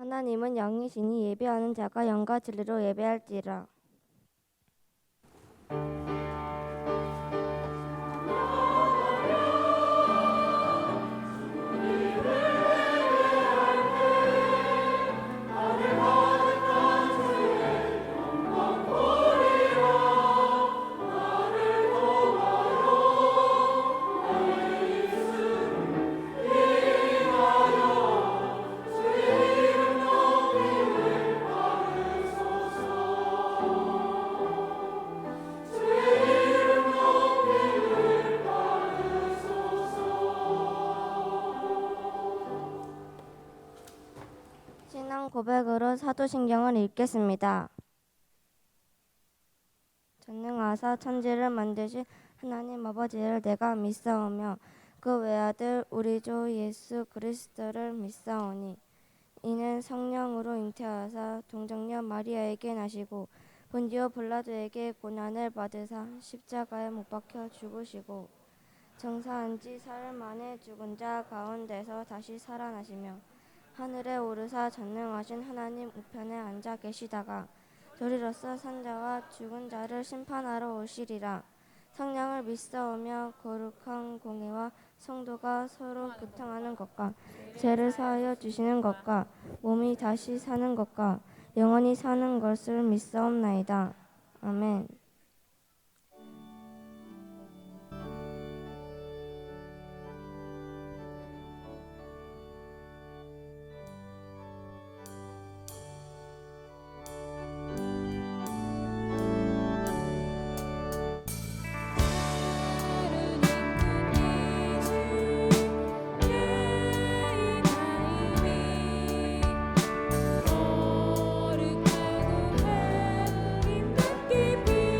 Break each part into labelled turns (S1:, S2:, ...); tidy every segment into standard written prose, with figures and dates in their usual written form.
S1: 하나님은 영이시니 예배하는 자가 영과 진리로 예배할지라. 신앙 고백으로 사도신경을 읽겠습니다. 전능하사 천지를 만드신 하나님 아버지를 내가 믿사오며 그 외아들 우리 주 예수 그리스도를 믿사오니 이는 성령으로 잉태하사 동정녀 마리아에게 나시고 본디오 빌라도에게 고난을 받으사 십자가에 못 박혀 죽으시고 정사한 지 사흘 만에 죽은 자 가운데서 다시 살아나시며 하늘에 오르사 전능하신 하나님 우편에 앉아 계시다가 저리로서 산자와 죽은 자를 심판하러 오시리라. 성령을 믿사오며 거룩한 공예와 성도가 서로 교통하는 것과 죄를 사하여 주시는 것과 몸이 다시 사는 것과 영원히 사는 것을 믿사옵나이다. 아멘.
S2: 거룩하고 하나님 깊이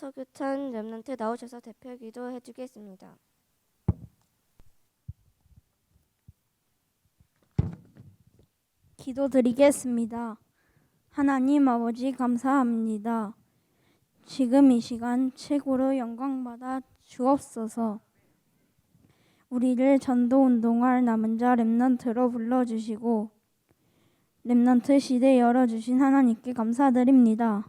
S1: 서규찬 랩런트 나오셔서 대표 기도해 주겠습니다.
S2: 기도드리겠습니다. 하나님 아버지 감사합니다. 지금 이 시간 최고로 영광받아 주옵소서. 우리를 전도 운동할 남은 자 렘넌트로 불러주시고 렘넌트 시대 열어주신 하나님께 감사드립니다.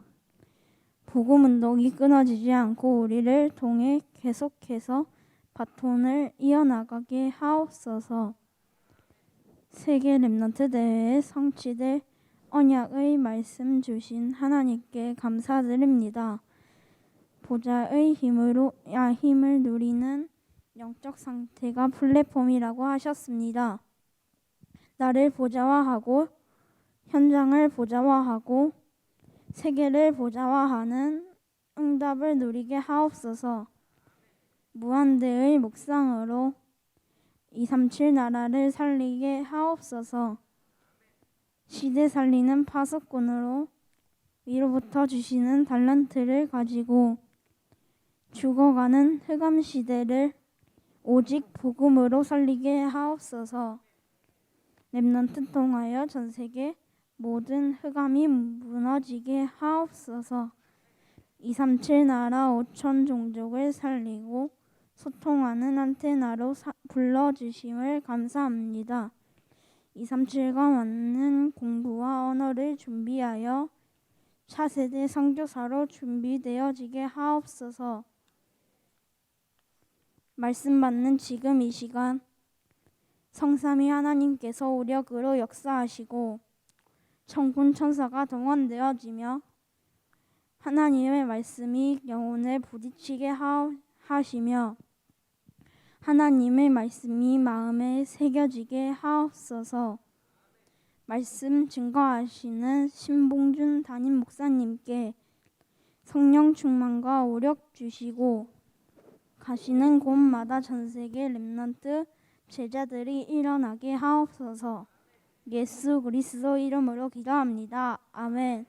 S2: 복음 운동이 끊어지지 않고 우리를 통해 계속해서 바톤을 이어나가게 하옵소서. 세계 렘넌트 대회에 성취될 언약의 말씀 주신 하나님께 감사드립니다. 보좌의 힘을 누리는 영적 상태가 플랫폼이라고 하셨습니다. 나를 보좌화하고 현장을 보좌화하고 세계를 보좌화하는 응답을 누리게 하옵소서. 무한대의 묵상으로 237 나라를 살리게 하옵소서. 시대 살리는 파수꾼으로 위로부터 주시는 달란트를 가지고 죽어가는 흑암 시대를 오직 복음으로 살리게 하옵소서. 렘넌트 통하여 전 세계 모든 흑암이 무너지게 하옵소서. 237 나라 5천 종족을 살리고 소통하는 안테나로 불러주심을 감사합니다. 237과 맞는 공부와 언어를 준비하여 차세대 선교사로 준비되어지게 하옵소서. 말씀 받는 지금 이 시간 성삼위 하나님께서 우력으로 역사하시고 천군 천사가 동원되어지며 하나님의 말씀이 영혼에 부딪히게 하시며 하나님의 말씀이 마음에 새겨지게 하옵소서. 말씀 증거하시는 신봉준 담임 목사님께 성령 충만과 오력 주시고 가시는 곳마다 전세계 렘넌트 제자들이 일어나게 하옵소서. 예수 그리스도 이름으로 기도합니다. 아멘.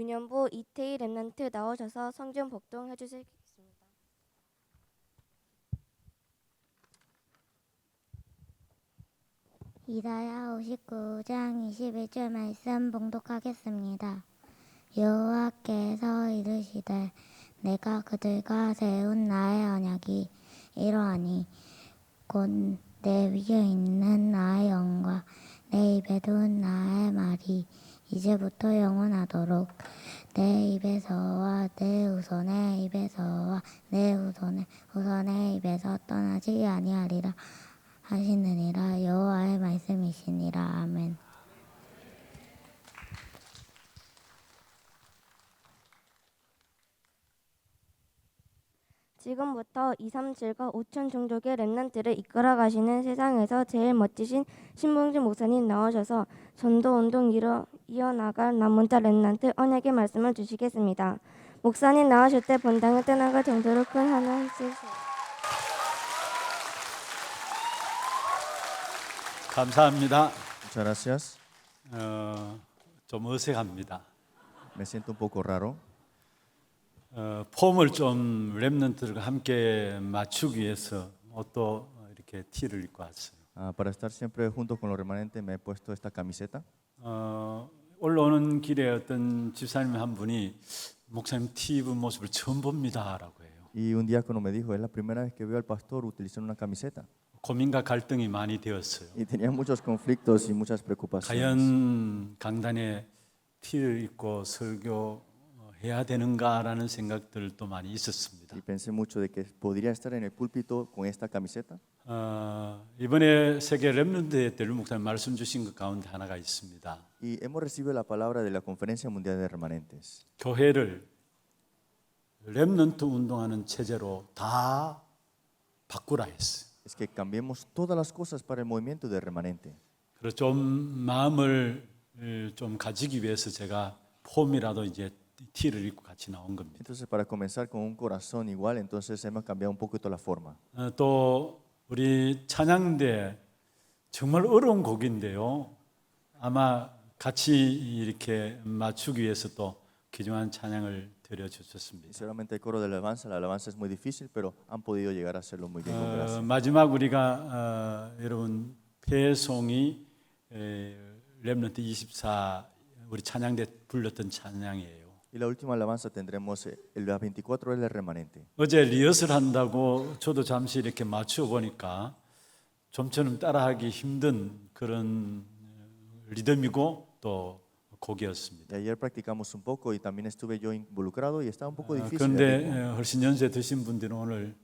S1: 유년부 이태희 랩런트 나오셔서 성경 복동해 주시겠습니다.
S3: 이사야 59장 21절 말씀 봉독하겠습니다. 여호와께서 이르시되 내가 그들과 세운 나의 언약이 이러하니 곧 내 위에 있는 나의 영과 내 입에 둔 나의 말이 이제부터 영원하도록 내 입에서와 내 후손의 입에서와 내 후손의 후손의 입에서 떠나지 아니하리라 하시느니라. 여호와의 말씀이시니라. 아멘.
S1: 지금부터 2, 3, 7과 5천 종족의 랩런트를 이끌어 가시는 세상에서 제일 멋지신 신봉준 목사님 나오셔서 전도 운동 이어나갈 남문자 랩런트 언약의 말씀을 주시겠습니다. 목사님 나오실 때 본당을 떠나갈 정도로 큰 하늘 주세요.
S4: 감사합니다.
S5: Muchas gracias.
S4: 좀 어색합니다.
S5: Me siento un poco raro.
S4: 폼을 좀 랩런트들과 함께 맞추기 위해서 옷도 이렇게 티를 입고 왔어요.
S5: Para estar siempre junto con los remanentes me he puesto esta camiseta.
S4: 올라오는 길에 어떤 집사님 한 분이 목사님 티 입은 모습을 처음 봅니다라고 해요.
S5: Y un diácono me dijo, es la primera vez que veo al pastor utilizando una camiseta.
S4: 고민과 갈등이 많이 되었어요.
S5: Y tenía muchos conflictos y muchas preocupaciones.
S4: 과연 강단에 티를 입고 설교해야 되는가라는 생각들도 많이 있었습니다.
S5: Y pensé mucho de que podría estar en el púlpito con esta camiseta.
S4: 이번에 세계 랩런트 대를 목사님 말씀 주신 것 가운데 하나가 있습니다.
S5: Y hemos recibido la palabra de la Conferencia Mundial de Remanentes.
S4: 교회를 랩런트 운동하는 체제로 다 바꾸라 했어요.
S5: Es que cambiemos todas las cosas para el movimiento de remanente.
S4: 그래서 좀 마음을 좀 가지기 위해서 제가 폼이라도 이제 티를 입고 같이 나온 겁니다.
S5: Entonces, para comenzar con un corazón igual, entonces hemos cambiado un poquito la forma.
S4: 또 우리 찬양대 정말 어려운 곡인데요. 아마 같이 이렇게 맞추기 위해서 또 귀중한 찬양을
S5: Y
S4: 드려주셨습니다.
S5: seguramente el coro de la alabanza es muy difícil, pero han podido llegar a hacerlo muy bien con gracia.
S4: 마지막 우리가 여러분 배송이 랩런트 24 우리 찬양대 불렀던 찬양이에요.
S5: Y la última alabanza tendremos el 24 del remanente.
S4: 어제 리허설 한다고 저도 잠시 이렇게 맞추어 보니까 좀처럼 따라하기 힘든 그런 리듬이고 또 곡이었습니다.
S5: Y ayer practicamos un poco y también estuve yo involucrado y estaba un poco difícil.
S4: 그런데 훨씬 연세 드신 분들은 오늘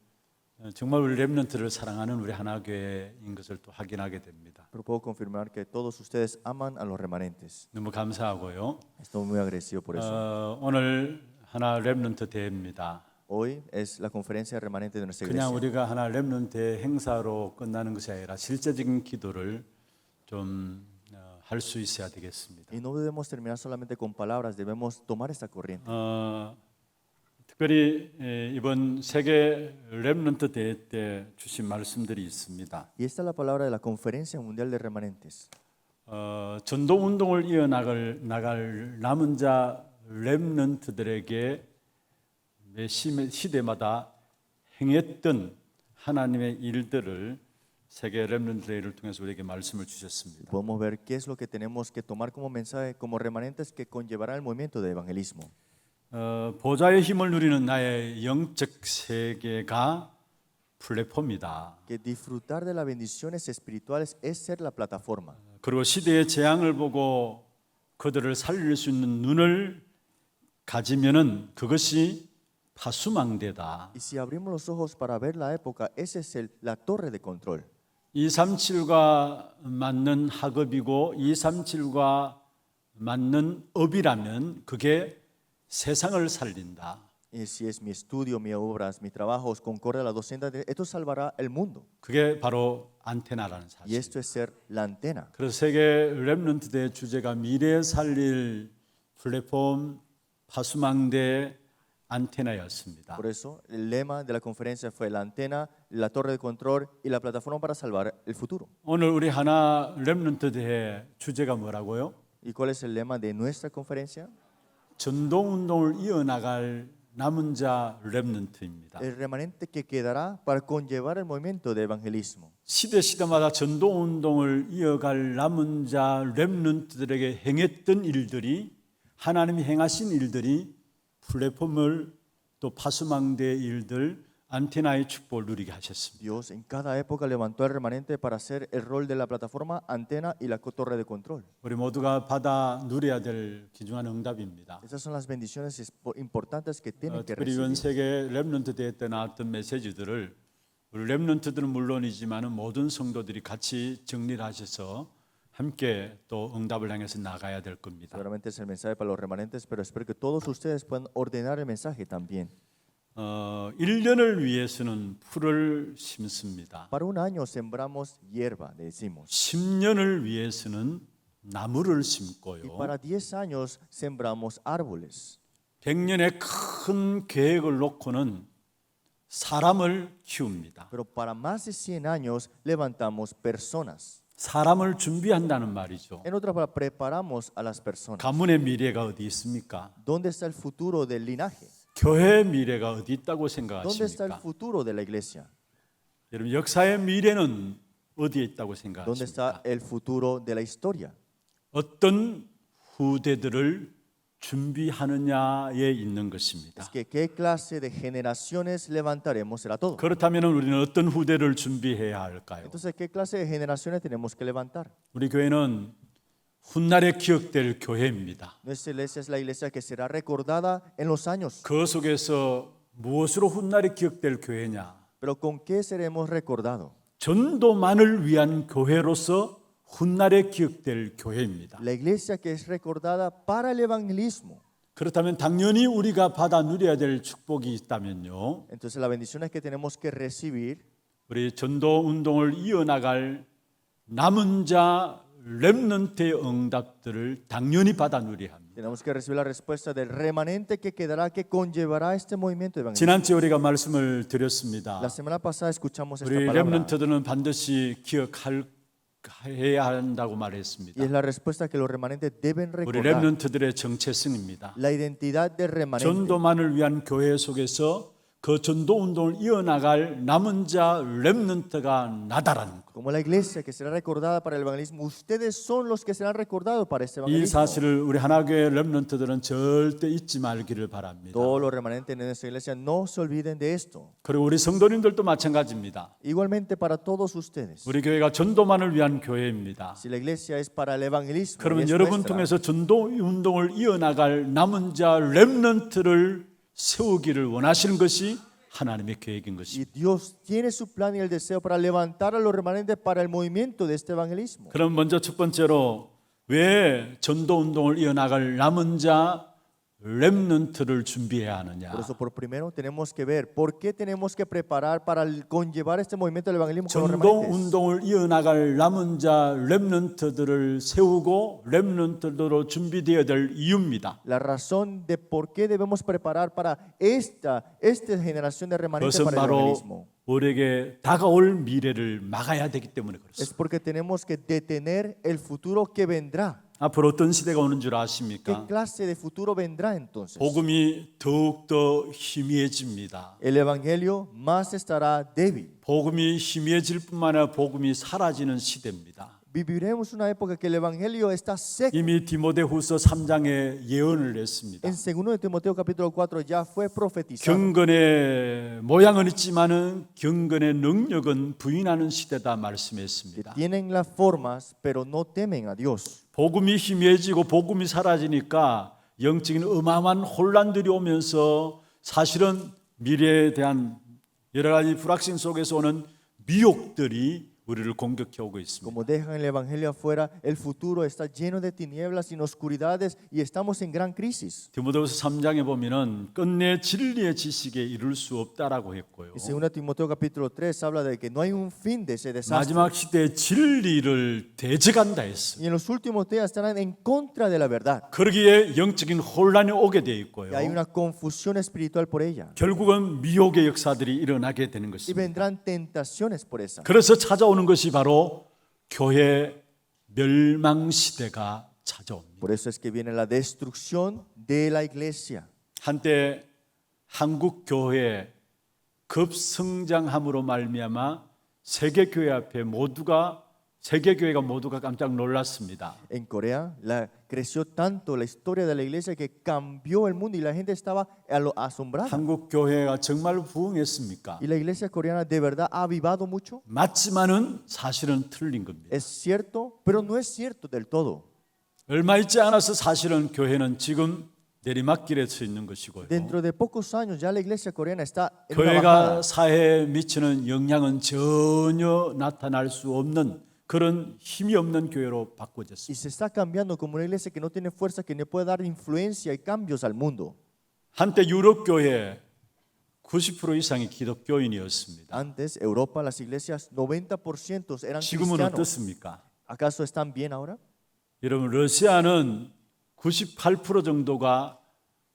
S4: 정말 우리 랩런트를 사랑하는 우리 하나교회인 것을 또 확인하게 됩니다.
S5: Pero puedo confirmar que todos ustedes aman a los remanentes.
S4: 너무 감사하고요.
S5: Estoy muy agradecido por eso.
S4: 오늘 하나 랩런트 대회입니다.
S5: Hoy es la conferencia de remanentes de nuestra
S4: 그냥
S5: iglesia.
S4: 우리가 하나 랩런트 행사로 끝나는 것이 아니라 실제적인 기도를 좀 할 수 있어야 되겠습니다.
S5: Y no debemos terminar solamente con palabras, debemos tomar esta corriente.
S4: 특별히 이번 세계 랩런트 대회 때 주신 말씀들이 있습니다.
S5: Y esta es la palabra de la Conferencia Mundial de Remanentes.
S4: 전도 운동을 나갈 남은 자 랩런트들에게 매 시대마다 행했던 하나님의 일들을 세계 랩런트 대회를 통해서 우리에게 말씀을 주셨습니다.
S5: Podemos ver qué es lo que tenemos que tomar como mensaje, como remanentes que conllevará el movimiento de evangelismo.
S4: 보좌의 힘을 누리는 나의 영적 세계가 플랫폼이다.
S5: Que disfrutar de las bendiciones espirituales es ser la plataforma.
S4: 그리고 시대의 재앙을 보고 그들을 살릴 수 있는 눈을 가지면은 그것이 파수망대다.
S5: Y si abrimos los ojos para ver la época, esa es la torre de control.
S4: 237과 맞는 학업이고 237과 맞는 업이라면 그게 세상을 살린다.
S5: Y si es mi estudio, mis obras, mis trabajos, concorde a la docena, esto salvará el mundo.
S4: 그게 바로 안테나라는
S5: Y
S4: 사실.
S5: esto es ser la antena.
S4: 그래서 세계 랩런트 대회 주제가 미래 살릴 플랫폼 파수망대 안테나였습니다.
S5: Por eso, el lema de la conferencia fue la antena, la torre de control y la plataforma para salvar el futuro.
S4: 오늘 우리 하나 랩런트 대회 주제가 뭐라고요?
S5: ¿Y cuál es el lema de nuestra conferencia?
S4: 전도 운동을 이어나갈 남은 자 렘넌트입니다.
S5: El remanente que quedará para conllevar el movimiento de evangelismo.
S4: 시대마다 전도 운동을 이어갈 남은 자 렘넌트들에게 행했던 일들이, 하나님이 행하신 일들이 플랫폼을 또 파수망대의 일들, 안테나의 축복을 누리게 하셨습니다.
S5: Dios en cada época levantó al remanente para hacer el rol de la plataforma, antena y la torre de control.
S4: 우리 모두가 받아 누려야 될 귀중한 응답입니다.
S5: Esas son las bendiciones importantes que tienen que
S4: 특별히 이번
S5: recibir.
S4: 세계 렘넌트 대회 때 나왔던 메시지들을 우리 렘넌트들은 물론이지만 모든 성도들이 같이 정리를 하셔서 함께 또 응답을 향해서 나가야 될 겁니다.
S5: Seguramente es el mensaje para los remanentes, pero espero que todos ustedes puedan ordenar el mensaje también.
S4: 1년을 위해서는 풀을 심습니다.
S5: Para un año sembramos hierba, decimos.
S4: 10년을 위해서는 나무를
S5: Y
S4: 심고요.
S5: para 10 años sembramos árboles.
S4: 100년의 큰 계획을 놓고는 사람을 키웁니다.
S5: Pero para más de 100 años levantamos personas.
S4: 사람을 준비한다는 말이죠.
S5: En otras palabras, preparamos a las personas.
S4: 가문의 미래가 어디 있습니까?
S5: ¿Dónde está el futuro del linaje?
S4: 교회의 미래가 어디 있다고
S5: ¿Dónde está el
S4: 생각하십니까?
S5: futuro de la iglesia?
S4: 여러분, 역사의 미래는 어디에 있다고
S5: ¿Dónde está
S4: 생각하십니까?
S5: el futuro de la historia?
S4: 어떤 후대들을 준비하느냐에 있는
S5: Es
S4: 것입니다.
S5: que qué clase de generaciones levantaremos será todo.
S4: 그렇다면 우리는 어떤 후대를 준비해야 할까요?
S5: Entonces, ¿qué clase de generaciones tenemos que levantar?
S4: 우리 교회는 훗날에 기억될 교회입니다.
S5: Nuestra iglesia es la iglesia que será recordada en los años.
S4: 그 속에서 무엇으로 훗날에 기억될 교회냐?
S5: Pero ¿con qué seremos recordados?
S4: 전도만을 위한 교회로서 훗날에 기억될 교회입니다.
S5: La iglesia que es recordada para el evangelismo.
S4: 그렇다면 당연히 우리가 받아 누려야 될 축복이 있다면요.
S5: Entonces, la bendición es que tenemos que recibir
S4: 우리 전도 운동을 이어나갈 남은 자 렘넌트의 응답들을 당연히 받아 누려야 합니다.
S5: Tenemos que recibir la respuesta del remanente que quedará, que conllevará este movimiento de evangelismo.
S4: 지난주에 우리가 말씀을 드렸습니다.
S5: La semana pasada escuchamos esta
S4: 우리
S5: palabra
S4: 렘넌트들은 반드시 기억해야 한다고 말했습니다.
S5: y es la respuesta que los remanentes deben
S4: 우리
S5: recordar.
S4: 렘넌트들의 정체성입니다.
S5: La identidad del remanente.
S4: 전도만을 위한 교회 속에서 그 전도 운동을 이어나갈 남은 자 렘넌트가 나다라는 것.
S5: Como la iglesia que será recordada para el evangelismo, ustedes son los que serán recordados para este
S4: 이
S5: evangelismo.
S4: 사실을 우리 하나교회 렘넌트들은 절대 잊지 말기를 바랍니다.
S5: Todos los remanentes de nuestra iglesia no se olviden de esto.
S4: 그리고 우리 성도님들도 마찬가지입니다.
S5: Igualmente para todos ustedes.
S4: 우리 교회가 전도만을 위한 교회입니다.
S5: Si la iglesia es para el evangelismo, y
S4: 그러면
S5: es
S4: 여러분
S5: nuestra,
S4: 통해서 전도 운동을 이어나갈 남은 자 렘넌트를 세우기를 원하시는 것이 하나님의 계획인
S5: y
S4: 것입니다.
S5: Dios tiene su plan y el deseo para levantar a los remanentes para el movimiento de este evangelismo.
S4: 그럼 먼저 첫 번째로 왜 전도 운동을 이어나갈 남은 자 렘넌트를 준비해야 하느냐?
S5: Por eso, por primero, tenemos que ver por qué tenemos que preparar para conllevar este movimiento del evangelismo con los
S4: 전도
S5: remanentes.
S4: 운동을 이어나갈 남은 자 렘넌트들을 세우고 렘넌트로 준비되어야 될 이유입니다.
S5: La razón de por qué debemos preparar para esta generación de remanentes
S4: 그것은
S5: para el
S4: 바로
S5: evangelismo
S4: 우리에게 다가올 미래를 막아야 되기 때문에
S5: es
S4: 그렇습니다.
S5: porque tenemos que detener el futuro que vendrá.
S4: 앞으로 어떤 시대가 오는 줄
S5: ¿Qué
S4: 아십니까?
S5: clase de futuro vendrá entonces?
S4: 복음이 더욱더 희미해집니다.
S5: El evangelio más estará débil.
S4: 복음이 희미해질 뿐만 아니라 복음이 사라지는 시대입니다.
S5: Viviremos una época que el evangelio está seco.
S4: 이미 디모데후서 3장에 예언을 했습니다.
S5: En 2 de Timoteo capítulo 4 ya fue profetizado.
S4: 경건의 모양은 있지만은 경건의 능력은 부인하는 시대다
S5: Que
S4: 말씀했습니다.
S5: tienen las formas, pero no temen a Dios.
S4: 복음이 희미해지고 복음이 사라지니까 영적인 어마어마한 혼란들이 오면서 사실은 미래에 대한 여러 가지 불확신 속에서 오는 미혹들이 우리를 공격해 오고 있습니다.
S5: Como dejan el evangelio afuera, el futuro está lleno de tinieblas y oscuridades y estamos en gran crisis.
S4: 디모데후서 3장에 보면은 끝내 진리의 지식에 이룰 수 없다라고 했고요.
S5: Y 2 Timoteo capítulo 3 habla de que no hay un fin de ese desastre.
S4: 마지막 시대에 진리를 대적한다 했어요.
S5: Y en los últimos días estarán en contra de la verdad.
S4: 그러기에 영적인 혼란이 오게 돼 있고요.
S5: Y hay una confusión espiritual por ella.
S4: 결국은 미혹의 역사들이 일어나게 되는
S5: Y
S4: 것입니다.
S5: vendrán tentaciones por esa.
S4: 그래서 찾아오는 것이 바로 교회 멸망 시대가 찾아옵니다.
S5: Por eso es que viene la destrucción de la iglesia.
S4: 한때 한국 교회 급성장함으로 말미암아 세계 교회 앞에 세계 교회가 모두가 깜짝 놀랐습니다.
S5: En Corea creció tanto la historia de la iglesia que cambió el mundo y la gente estaba asombrada.
S4: 한국 교회가 정말 부흥했습니까?
S5: Y la iglesia coreana de verdad ha avivado mucho.
S4: 맞지만은 사실은 틀린 겁니다.
S5: Es cierto, pero no es cierto del todo.
S4: 얼마 있지 않아서 사실은 교회는 지금 내리막길에 서 있는 것이고요.
S5: Dentro de pocos años ya la iglesia coreana está en una
S4: 교회가
S5: bajada.
S4: 사회에 미치는 영향은 전혀 나타날 수 없는 그런 힘이 없는 교회로
S5: Y
S4: 바꿔졌습니다.
S5: se está cambiando como una iglesia que no tiene fuerza, que no puede dar influencia y cambios al mundo.
S4: 한때 유럽 교회 90% 이상이 기독교인이었습니다.
S5: Antes, Europa, las iglesias, 90% eran
S4: 지금은
S5: cristianos.
S4: 어떻습니까?
S5: ¿Acaso están bien ahora?
S4: 여러분, 러시아는 98% 정도가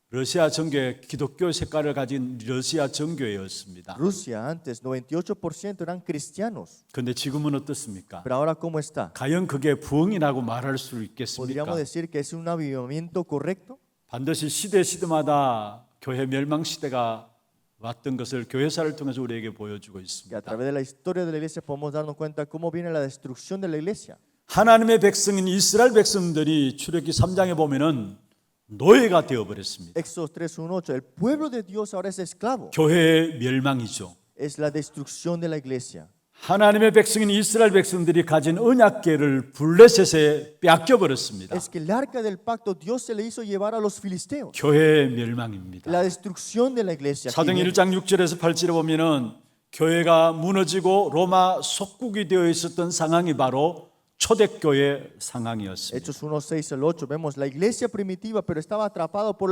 S4: 러시아 정교의 기독교 색깔을 가진 러시아 정교회였습니다.
S5: Rusia antes 98% eran cristianos,
S4: 그런데 지금은 어떻습니까?
S5: pero ahora ¿cómo está?
S4: 과연 그게 부흥이라고 말할 수 있겠습니까?
S5: ¿Podríamos decir que es un avivamiento correcto?
S4: 반드시 시대마다 교회 멸망 시대가 왔던 것을 교회사를 통해서 우리에게 보여주고
S5: Que a
S4: 있습니다.
S5: través de la historia de la iglesia podemos darnos cuenta cómo viene la destrucción de la iglesia.
S4: 하나님의 백성인 이스라엘 백성들이 출애굽기 3장에 보면은 노예가 되어 버렸습니다.
S5: Éxodo 3:1-8, el pueblo de Dios ahora es esclavo.
S4: 교회의 멸망이죠.
S5: Es la destrucción de la iglesia.
S4: 하나님의 백성인 이스라엘 백성들이 가진 언약궤를 블레셋에 빼앗겨 버렸습니다.
S5: Es que el arca del pacto Dios se le hizo llevar a los filisteos.
S4: 교회의 멸망입니다.
S5: La destrucción de la iglesia. aquí
S4: 사도행
S5: viene.
S4: 1장 6절에서 8절에 보면은 교회가 무너지고 로마 속국이 되어 있었던 상황이 바로 초대교회 상황이었습니다.
S5: Hechos 1:6-8 vemos la iglesia primitiva, pero estaba atrapado por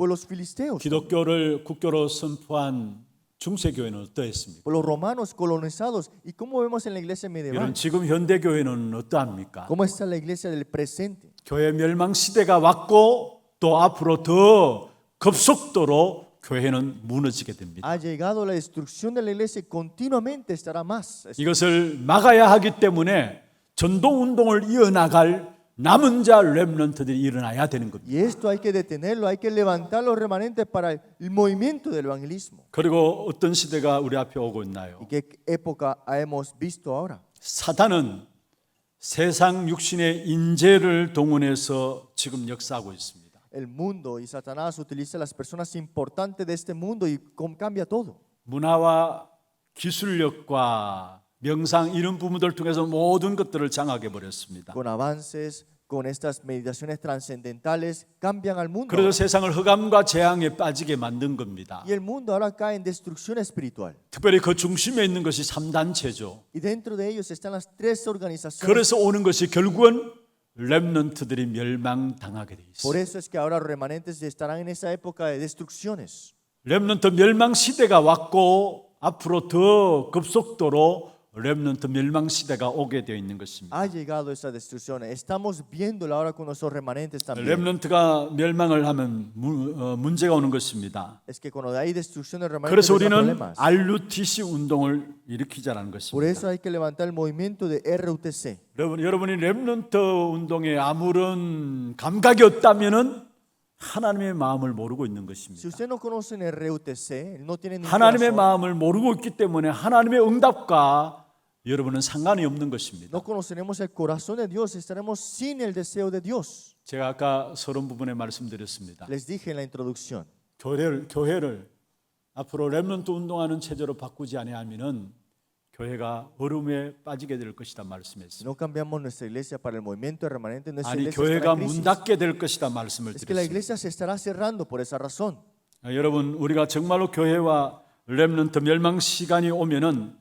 S5: los filisteos,
S4: 기독교를 국교로 선포한 중세교회는 어떠했습니까?
S5: por los romanos colonizados. ¿Y cómo vemos en la iglesia medieval?
S4: 여러분 지금 현대교회는 어떠합니까?
S5: ¿Cómo está la iglesia del presente?
S4: 교회 멸망 시대가 왔고 또 앞으로 더 급속도로 교회는 무너지게 됩니다.
S5: Ha llegado la destrucción de la iglesia y continuamente estará más.
S4: 이것을 막아야 하기 때문에 전도운동을 이어나갈 남은 자 렘넌트들이 일어나야 되는 겁니다.
S5: Y esto hay que detenerlo, hay que levantar los remanentes para el movimiento del evangelismo.
S4: 그리고 어떤 시대가 우리 앞에 오고 있나요?
S5: ¿Y qué época hemos visto ahora?
S4: 사단은 세상 육신의 인재를 동원해서 지금 역사하고 있습니다.
S5: El mundo y Satanás utiliza las personas importantes de este mundo y cambia todo.
S4: 문화와 기술력과 명상 이런 부분들 통해서 모든 것들을 장악해 버렸습니다.
S5: Con avances, con estas meditaciones trascendentales, cambian al mundo.
S4: 그래서 세상을 흑암과 재앙에 빠지게 만든 겁니다.
S5: Y el mundo ahora cae en destrucción espiritual.
S4: 특별히 그 중심에 있는 것이 3단체죠.
S5: Y dentro de ellos están las tres organizaciones.
S4: 그래서 오는 것이 결국은 렘넌트들이 멸망당하게 돼
S5: Por
S4: 있어요.
S5: eso es que ahora los remanentes estarán en esa época de destrucciones.
S4: 렘넌트 멸망 시대가 왔고 앞으로 더 급속도로 렘넌트 멸망 시대가 오게 되어 있는 것입니다.
S5: Ha llegado esa destrucción. Estamos viéndola ahora con nuestros remanentes también.
S4: 렘넌트가 멸망을 하면 문제가 오는 것입니다.
S5: Es que cuando hay destrucción de remanentes
S4: 그래서
S5: vendrán
S4: 우리는
S5: problemas.
S4: RUTC 운동을 일으키자라는
S5: Por
S4: 것입니다.
S5: eso hay que levantar el movimiento de RUTC.
S4: 여러분이 렘넌트 운동에 아무런 감각이 없다면은 하나님의 마음을 모르고 있는
S5: Si
S4: 것입니다.
S5: usted no conoce el RUTC, no tiene ningún
S4: 하나님의
S5: corazón,
S4: 마음을 모르고 있기 때문에 하나님의 응답과 여러분은 상관이 없는 것입니다.
S5: no conoceremos el corazón de Dios, estaremos sin el deseo de Dios.
S4: 제가 아까 서론 부분에 말씀드렸습니다.
S5: Les dije en la introducción,
S4: 교회를 앞으로 렘넌트 운동하는 체제로 바꾸지 아니하면은 교회가 어려움에 빠지게 될 것이다
S5: si
S4: 말씀했습니다.
S5: no cambiamos nuestra iglesia para el movimiento de remanente, nuestra
S4: 아니
S5: iglesia estará
S4: 교회가
S5: en crisis.
S4: 문 닫게 될 것이다 말씀을
S5: Es que la
S4: 드렸습니다.
S5: iglesia se estará cerrando por esa razón.
S4: 여러분 우리가 정말로 교회와 렘넌트 멸망 시간이 오면은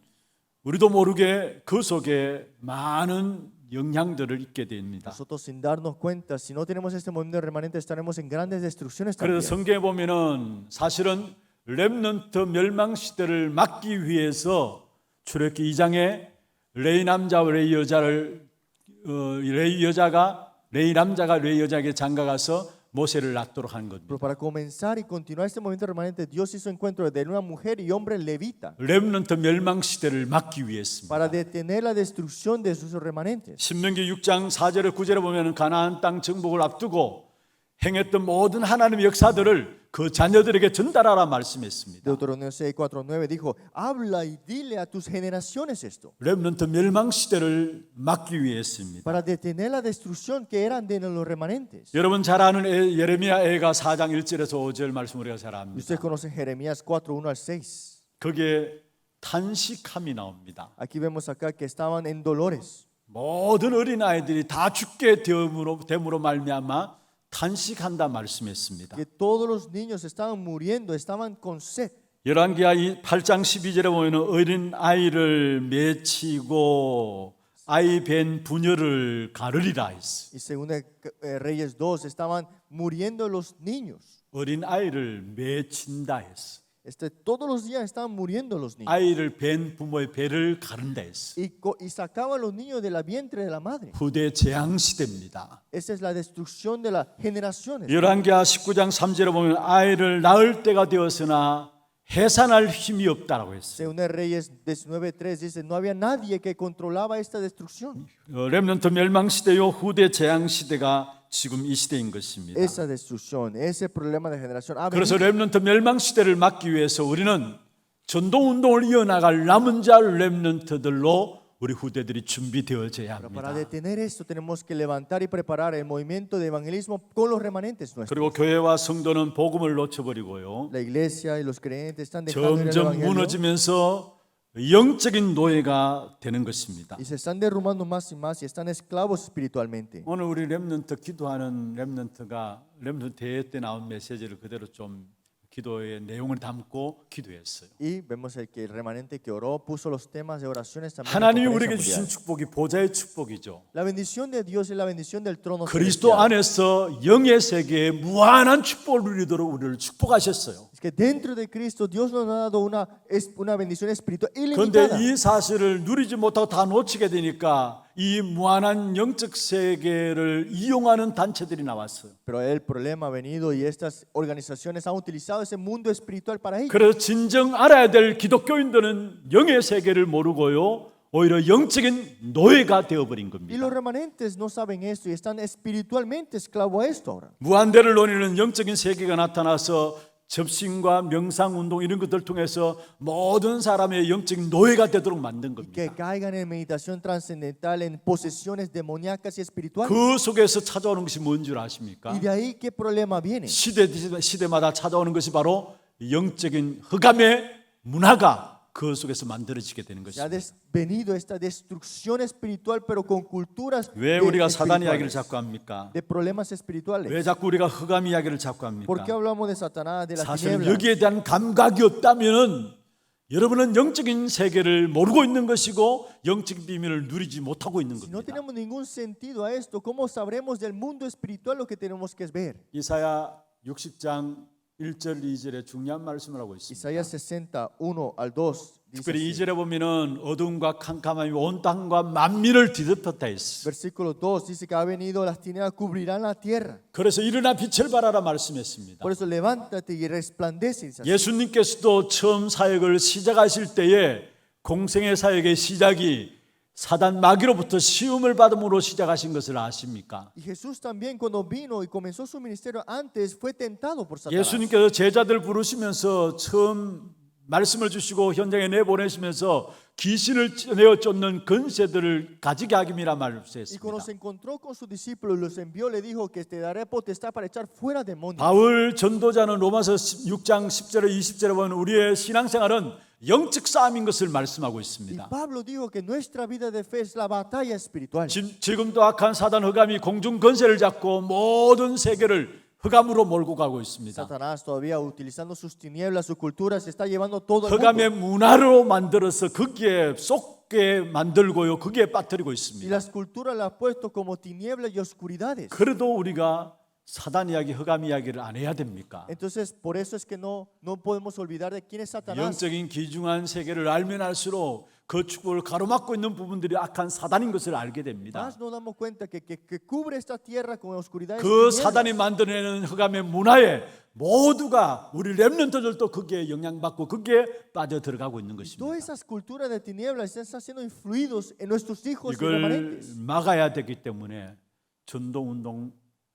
S4: 우리도 모르게 그 속에 많은 영향들을 입게 됩니다.
S5: Nosotros sin darnos cuenta, si no tenemos este movimiento de remanente, estaremos en grandes destrucciones también.
S4: 그래서 성경에 보면은 사실은 렘넌트 멸망 시대를 막기 위해서 출애굽기 2장에 레위 남자와 레위 여자가 레위 여자에게 장가가서 모세를 낳도록 한
S5: Pero
S4: 겁니다.
S5: para comenzar y continuar este movimiento remanente, Dios hizo encuentro de una mujer y hombre levita
S4: 렘넌트 멸망 시대를 막기 위해서입니다.
S5: para detener la destrucción de sus remanentes.
S4: 신명기 6장 4절에 9절에 보면 가나안 땅 정복을 앞두고 행했던 모든 하나님의 역사들을 그 자녀들에게 전달하라 말씀했습니다.
S5: Deuteronomio 6, 4, 9 dijo, habla y dile a tus generaciones esto,
S4: 렘넌트 멸망 시대를 막기 위해서입니다.
S5: para detener la destrucción que eran de los remanentes.
S4: 여러분 잘 아는 예레미야 애가 4장 1절에서 5절 말씀 우리가 잘
S5: Y
S4: 압니다.
S5: ustedes conocen Jeremías 4, 1 al 6.
S4: 거기에 탄식함이 나옵니다.
S5: Aquí vemos acá que estaban en dolores.
S4: 모든 어린 아이들이 다 죽게 됨으로 말미암아 탄식한다 말씀했습니다.
S5: Que todos los niños estaban muriendo, estaban con sed.
S4: 열왕기하 8장 12절에 보면 어린 아이를 맺히고 아이 벤 부녀를 가르리라 했어.
S5: Y según Reyes 2, estaban muriendo los niños.
S4: 어린 아이를 맺힌다 했어.
S5: Todos los días estaban muriendo los niños.
S4: 아이를 벤 부모의 배를 가른다 했어.
S5: Y sacaban los niños de la vientre de la madre.
S4: 후대 재앙 시대입니다.
S5: Esa es la destrucción de las generaciones.
S4: 열왕기하 19장 3절에 보면 아이를 낳을 때가 되었으나 해산할 힘이 없다라고 했어요.
S5: Según Reyes 19:3 dice, no había nadie que controlaba esta destrucción.
S4: 렘넌트 멸망 시대요 후대 재앙 시대가 지금 이 시대인 것입니다.
S5: Esa destrucción, ese problema de generación.
S4: 그래서 렘넌트 멸망 시대를 막기 위해서 우리는 전도 운동을 이어나갈 남은 자 렘넌트들로 우리 후대들이 준비되어져야
S5: Pero para
S4: 합니다.
S5: detener esto tenemos que levantar y preparar el movimiento de evangelismo con los remanentes nuestros.
S4: 그리고 교회와 성도는 복음을 놓쳐버리고요.
S5: La iglesia y los creyentes están dejando ir el
S4: 점점
S5: evangelio
S4: 무너지면서 영적인 노예가 되는 것입니다.
S5: y se están derrumbando más y más y están esclavos espiritualmente.
S4: 오늘 우리 렘넌트 기도하는 렘넌트 대회 때 나온 메시지를 그대로 좀 기도의 내용을 담고 기도했어요.
S5: Y vemos que el remanente que oró puso los temas de oraciones también. en la
S4: 하나님이
S5: conferencia
S4: 우리에게
S5: mundial.
S4: 주신 축복이 보좌의 축복이죠.
S5: La bendición de Dios es la bendición del trono
S4: 그리스도
S5: celestial.
S4: 안에서 영의 세계에 무한한 축복을 누리도록 우리를 축복하셨어요.
S5: Es que dentro de Cristo Dios nos ha dado una bendición espiritual
S4: 그런데
S5: ilimitada.
S4: 이 사실을 누리지 못하고 다 놓치게 되니까 이 무한한 영적 세계를 이용하는 단체들이 나왔어요.
S5: Pero el problema ha venido y estas organizaciones han utilizado ese mundo espiritual para ello.
S4: 그래서 진정 알아야 될 기독교인들은 영의 세계를 모르고요. 오히려 영적인 노예가 되어버린
S5: Y los
S4: 겁니다.
S5: remanentes no saben esto y están espiritualmente esclavos a esto ahora.
S4: 무한대를 노리는 영적인 세계가 나타나서 접신과 명상 운동 이런 것들 통해서 모든 사람의 영적인 노예가 되도록 만든
S5: Que
S4: 겁니다.
S5: caigan en meditación trascendental, en posesiones demoníacas y espirituales.
S4: 그 속에서 찾아오는 것이 뭔 줄 아십니까?
S5: Y de ahí qué problema viene.
S4: 시대마다 찾아오는 것이 바로 영적인 흑암의 문화가 그 속에서 만들어지게 되는
S5: Se ha
S4: 것입니다.
S5: venido esta destrucción espiritual, pero con culturas
S4: 왜 우리가 사단 이야기를
S5: espirituales,
S4: 자꾸 합니까?
S5: de problemas espirituales.
S4: 왜 자꾸 우리가 흑암 이야기를 자꾸
S5: ¿Por qué
S4: 합니까?
S5: hablamos de Satanás, de las
S4: 사실은
S5: tinieblas?
S4: 여기에 대한 감각이 없다면은 여러분은 영적인 세계를 모르고 있는 것이고 영적인 비밀을 누리지 못하고 있는
S5: Si no
S4: 겁니다.
S5: tenemos ningún sentido a esto, ¿cómo sabremos del mundo espiritual lo que tenemos que ver?
S4: 이사야 60장 1절 2절에 중요한 말씀을 하고 있습니다.
S5: Isaías 61 al 2 dice
S4: 특별히
S5: así.
S4: 2절에 보면은 어둠과 캄캄함이 온 땅과 만민을 뒤덮었다 했어.
S5: Versículo 2 dice que ha venido las tinieblas, cubrirán la tierra.
S4: 그래서 일어나 빛을 발하라 말씀했습니다.
S5: Por eso levántate y resplandece. dice así.
S4: 예수님께서도 처음 사역을 시작하실 때에 공생의 사역의 시작이 사단 마귀로부터 시험을 받음으로 시작하신 것을 아십니까?
S5: Y Jesús también cuando vino y comenzó su ministerio antes fue tentado por Satanás.
S4: 예수님께서 제자들 부르시면서 처음 말씀을 주시고 현장에 내보내시면서 귀신을 내어 쫓는 권세들을 가지게 하기미라
S5: Y
S4: 말씀했습니다.
S5: cuando se encontró con sus discípulos y los envió, le dijo que te daré potestad para echar fuera demonios.
S4: 바울 전도자는 로마서 6장 10절에 20절에 보면 우리의 신앙생활은 영적 싸움인 것을 말씀하고
S5: Y
S4: 있습니다.
S5: Pablo dijo que nuestra vida de fe es la batalla espiritual.
S4: 지금도 악한 사단 흑암이 공중 권세를 잡고 모든 세계를 흑암으로 몰고 가고 있습니다.
S5: Satanás todavía utilizando sus tinieblas, su cultura, se está llevando todo el
S4: 흑암의
S5: mundo.
S4: 문화로 만들어서 거기에 쏟게 만들고요. 거기에 빠뜨리고
S5: Y
S4: 있습니다.
S5: las culturas las ha puesto como tinieblas y oscuridades.
S4: 그래도 우리가 사단 이야기, 흑암 이야기를 안 해야 됩니까?
S5: Entonces, por eso es que no podemos olvidar de quién es Satanás.
S4: 영적인 귀중한 세계를 알면 알수록 그 축복을 가로막고 있는 부분들이 악한 사단인 것을 알게 됩니다.
S5: Más nos damos cuenta que cubre esta tierra con oscuridad y
S4: 그
S5: tinieblas.
S4: 사단이 만들어내는 흑암의 문화에 모두가 우리 렘넌트들도 거기에 영향받고 거기에 빠져 들어가고 있는
S5: Todas
S4: 것입니다.
S5: esas culturas de tinieblas están siendo influidos en nuestros hijos y
S4: 이걸
S5: remanentes.
S4: 막아야 되기 때문에 전도운동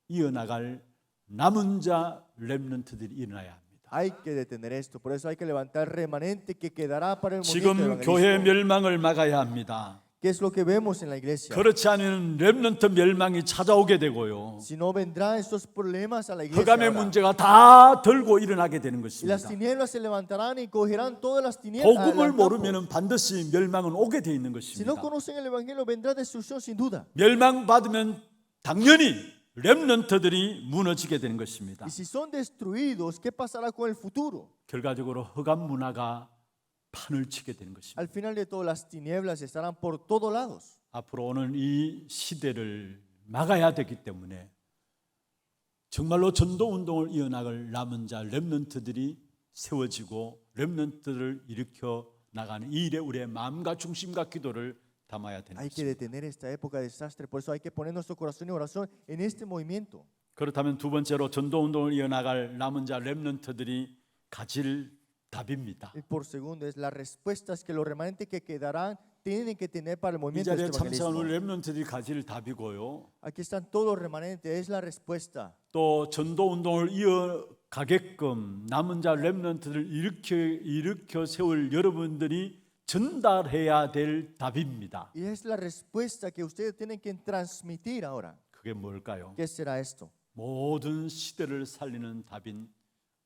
S4: 이어나갈 남은 자 렘넌트들이 일어나야 합니다.
S5: Hay que detener esto, por eso hay que levantar remanente que quedará para el movimiento
S4: 지금 교회
S5: evangelístico.
S4: 멸망을 막아야 합니다.
S5: ¿Qué es lo que vemos en la iglesia?
S4: 그렇지 않으면 렘넌트 멸망이 찾아오게 되고요.
S5: Si no vendrán estos problemas a la iglesia
S4: 흑암의
S5: ahora.
S4: 문제가 다 들고 일어나게 되는
S5: Y las
S4: 것입니다.
S5: tinieblas se levantarán y cogerán todas las tinieblas.
S4: 복음을
S5: al campo.
S4: 모르면 반드시 멸망은 오게 돼 있는
S5: Si no
S4: 것입니다.
S5: conocen el evangelio vendrá destrucción sin duda.
S4: 멸망받으면 당연히 렘넌트들이 무너지게 되는 것입니다.
S5: Y si son destruidos, ¿qué pasará con el futuro?
S4: 결과적으로 흑암 문화가 판을 치게 되는 것입니다.
S5: Al final de todo, las tinieblas estarán por todos lados.
S4: 앞으로 오는 이 시대를 막아야 되기 때문에 정말로 전도 운동을 이어나갈 남은 자 렘넌트들이 세워지고 렘넌트들을 일으켜 나가는 이 일에 우리의 마음과 중심과 기도를 담아야 되는
S5: Hay que
S4: 것입니다.
S5: detener esta época de desastre. Por eso hay que poner nuestro corazón y oración en este movimiento.
S4: 그렇다면 두 번째로 전도 운동을 이어나갈 남은 자 렘넌트들이 가질 답입니다.
S5: Y por segundo, es las respuestas que los remanentes que quedarán tienen que tener para el
S4: 이
S5: movimiento de
S4: 자리에
S5: este
S4: 참석한
S5: evangelismo.
S4: 우리 렘넌트들이 가질 답이고요.
S5: Aquí están todos los remanentes, es la respuesta.
S4: 또 전도 운동을 이어가게끔 남은 자 렘넌트를 일으켜 세울 여러분들이 전달해야 될 답입니다.
S5: Y es la respuesta que ustedes tienen que transmitir ahora.
S4: 그게 뭘까요?
S5: ¿Qué será esto?
S4: 모든 시대를 살리는 답인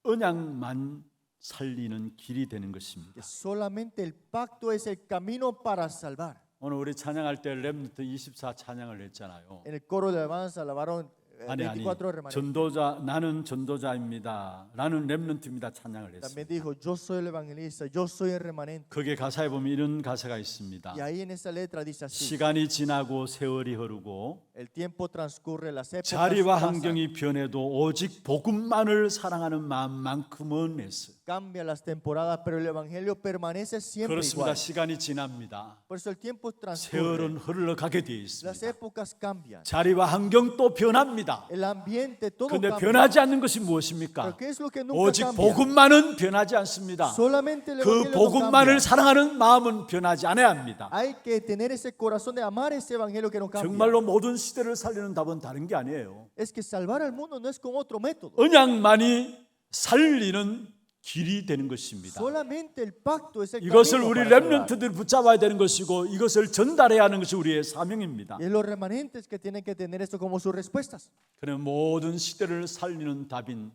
S4: 언약만 살리는 길이 되는 것입니다.
S5: Que solamente el pacto es el camino para salvar.
S4: 오늘 우리 찬양할 때 렘넌트 24 찬양을 했잖아요.
S5: En el coro de alabanza alabaron
S4: 아니
S5: 24 remanentes.
S4: 전도자 나는 전도자입니다. 나는 렘넌트입니다. 찬양을 했습니다.
S5: También dijo, yo soy el evangelista, yo soy el remanente.
S4: 거기에 가사에 보면 이런 가사가 있습니다.
S5: Y ahí en esa letra dice así,
S4: 시간이 지나고 세월이 흐르고
S5: el tiempo transcurre, las épocas
S4: 자리와
S5: pasan,
S4: 환경이 변해도 오직 복음만을 사랑하는 마음만큼은 했어요.
S5: cambia las temporadas, pero el evangelio permanece siempre
S4: 그렇습니다.
S5: igual.
S4: 시간이 지납니다.
S5: Por eso el tiempo transcurre,
S4: 세월은 흘러가게 되어
S5: las
S4: 있습니다.
S5: épocas cambian,
S4: 자리와 환경도 변합니다.
S5: el ambiente, todo
S4: 그런데
S5: cambia.
S4: 변하지 않는 것이
S5: Pero
S4: 무엇입니까?
S5: ¿qué es lo que nunca
S4: 오직
S5: cambia?
S4: 복음만은 변하지 않습니다.
S5: Solamente el
S4: 그
S5: evangelio no
S4: 복음만을
S5: cambia.
S4: 사랑하는 마음은 변하지 않아야 합니다.
S5: Hay que tener ese corazón de amar ese evangelio que no cambia.
S4: 정말로 모든 시대를 살리는 답은 다른 게 아니에요.
S5: Es que salvar al mundo no es con otro método.
S4: 언약만이 살리는 길이 되는 것입니다.
S5: Solamente el pacto es el
S4: 이것을
S5: camino
S4: 우리
S5: para salvar.
S4: 렘넌트들 붙잡아야 되는 것이고 이것을 전달해야 하는 것이 우리의 사명입니다.
S5: Y es los remanentes que tienen que tener esto como sus respuestas.
S4: 그런 모든 시대를 살리는 답인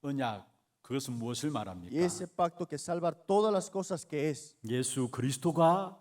S4: 언약, 그것은 무엇을
S5: Y
S4: 말합니까?
S5: ese pacto que salva todas las cosas que es.
S4: 예수 그리스도가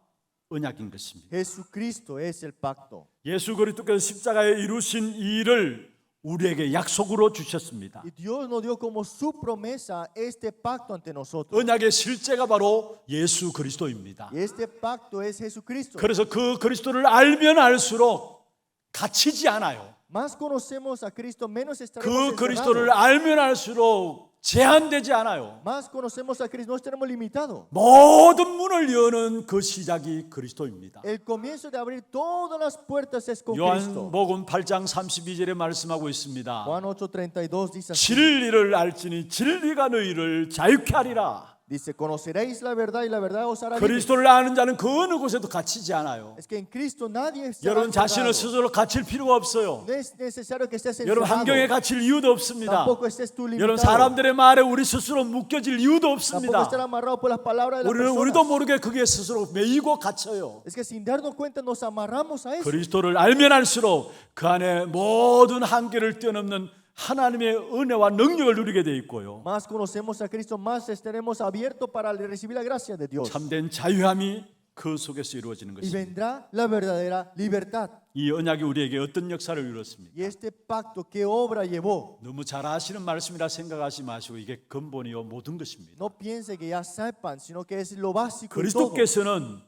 S4: 언약인 것입니다.
S5: Jesucristo es el pacto.
S4: 예수 그리스도께서 십자가에 이루신 이 일을 우리에게 약속으로 주셨습니다.
S5: Y Dios nos dio como su promesa este pacto ante nosotros.
S4: 언약의 실제가 바로 예수 그리스도입니다.
S5: Y este pacto es Jesucristo.
S4: 그래서 그 그리스도를 알면 알수록 갇히지 않아요.
S5: Más conocemos a Cristo, menos estaremos
S4: 그 그리스도를
S5: encerrados.
S4: 알면 알수록 제한되지 않아요.
S5: Más conocemos a Cristo, no estaremos limitados.
S4: 모든 문을 여는 그 시작이 그리스도입니다.
S5: El comienzo de abrir todas las puertas es con Cristo.
S4: 요한복음 8장 32절에 말씀하고 있습니다.
S5: Juan 8:32 dice así.
S4: 진리를 알지니 진리가 너희를 자유케 하리라.
S5: Dice, conoceréis la verdad y la verdad os hará libres.
S4: 그리스도를 아는 자는 그 어느 곳에도 갇히지 않아요.
S5: Es que en Cristo nadie estará
S4: 여러분 자신을
S5: encerrado.
S4: 스스로 갇힐 필요가 없어요.
S5: No es necesario que estés
S4: 여러분
S5: encerrado.
S4: 환경에 갇힐 이유도 없습니다.
S5: Tampoco estés tú
S4: 여러분
S5: limitado.
S4: 사람들의 말에 우리 스스로 묶여질 이유도
S5: Tampoco
S4: 없습니다.
S5: estar amarrado por las palabras de las
S4: 우리도
S5: personas.
S4: 모르게 그게 스스로 매이고 갇혀요.
S5: Es que sin darnos cuenta nos amarramos a eso.
S4: 그리스도를 알면 알수록 그 안에 모든 한계를 뛰어넘는 하나님의 은혜와 능력을 누리게 돼 있고요.
S5: Más conocemos a Cristo, más estaremos abiertos para recibir la gracia de Dios.
S4: 참된 자유함이 그 속에서 이루어지는
S5: Y
S4: 것입니다.
S5: vendrá la verdadera libertad.
S4: 이 언약이 우리에게 어떤 역사를 이뤘습니까?
S5: Y este pacto, ¿qué obra llevó?
S4: 너무 잘 아시는 말씀이라 생각하지 마시고 이게 근본이요 모든 것입니다.
S5: No piense que ya sepan, sino que es lo básico de todo.
S4: 그리스도께서는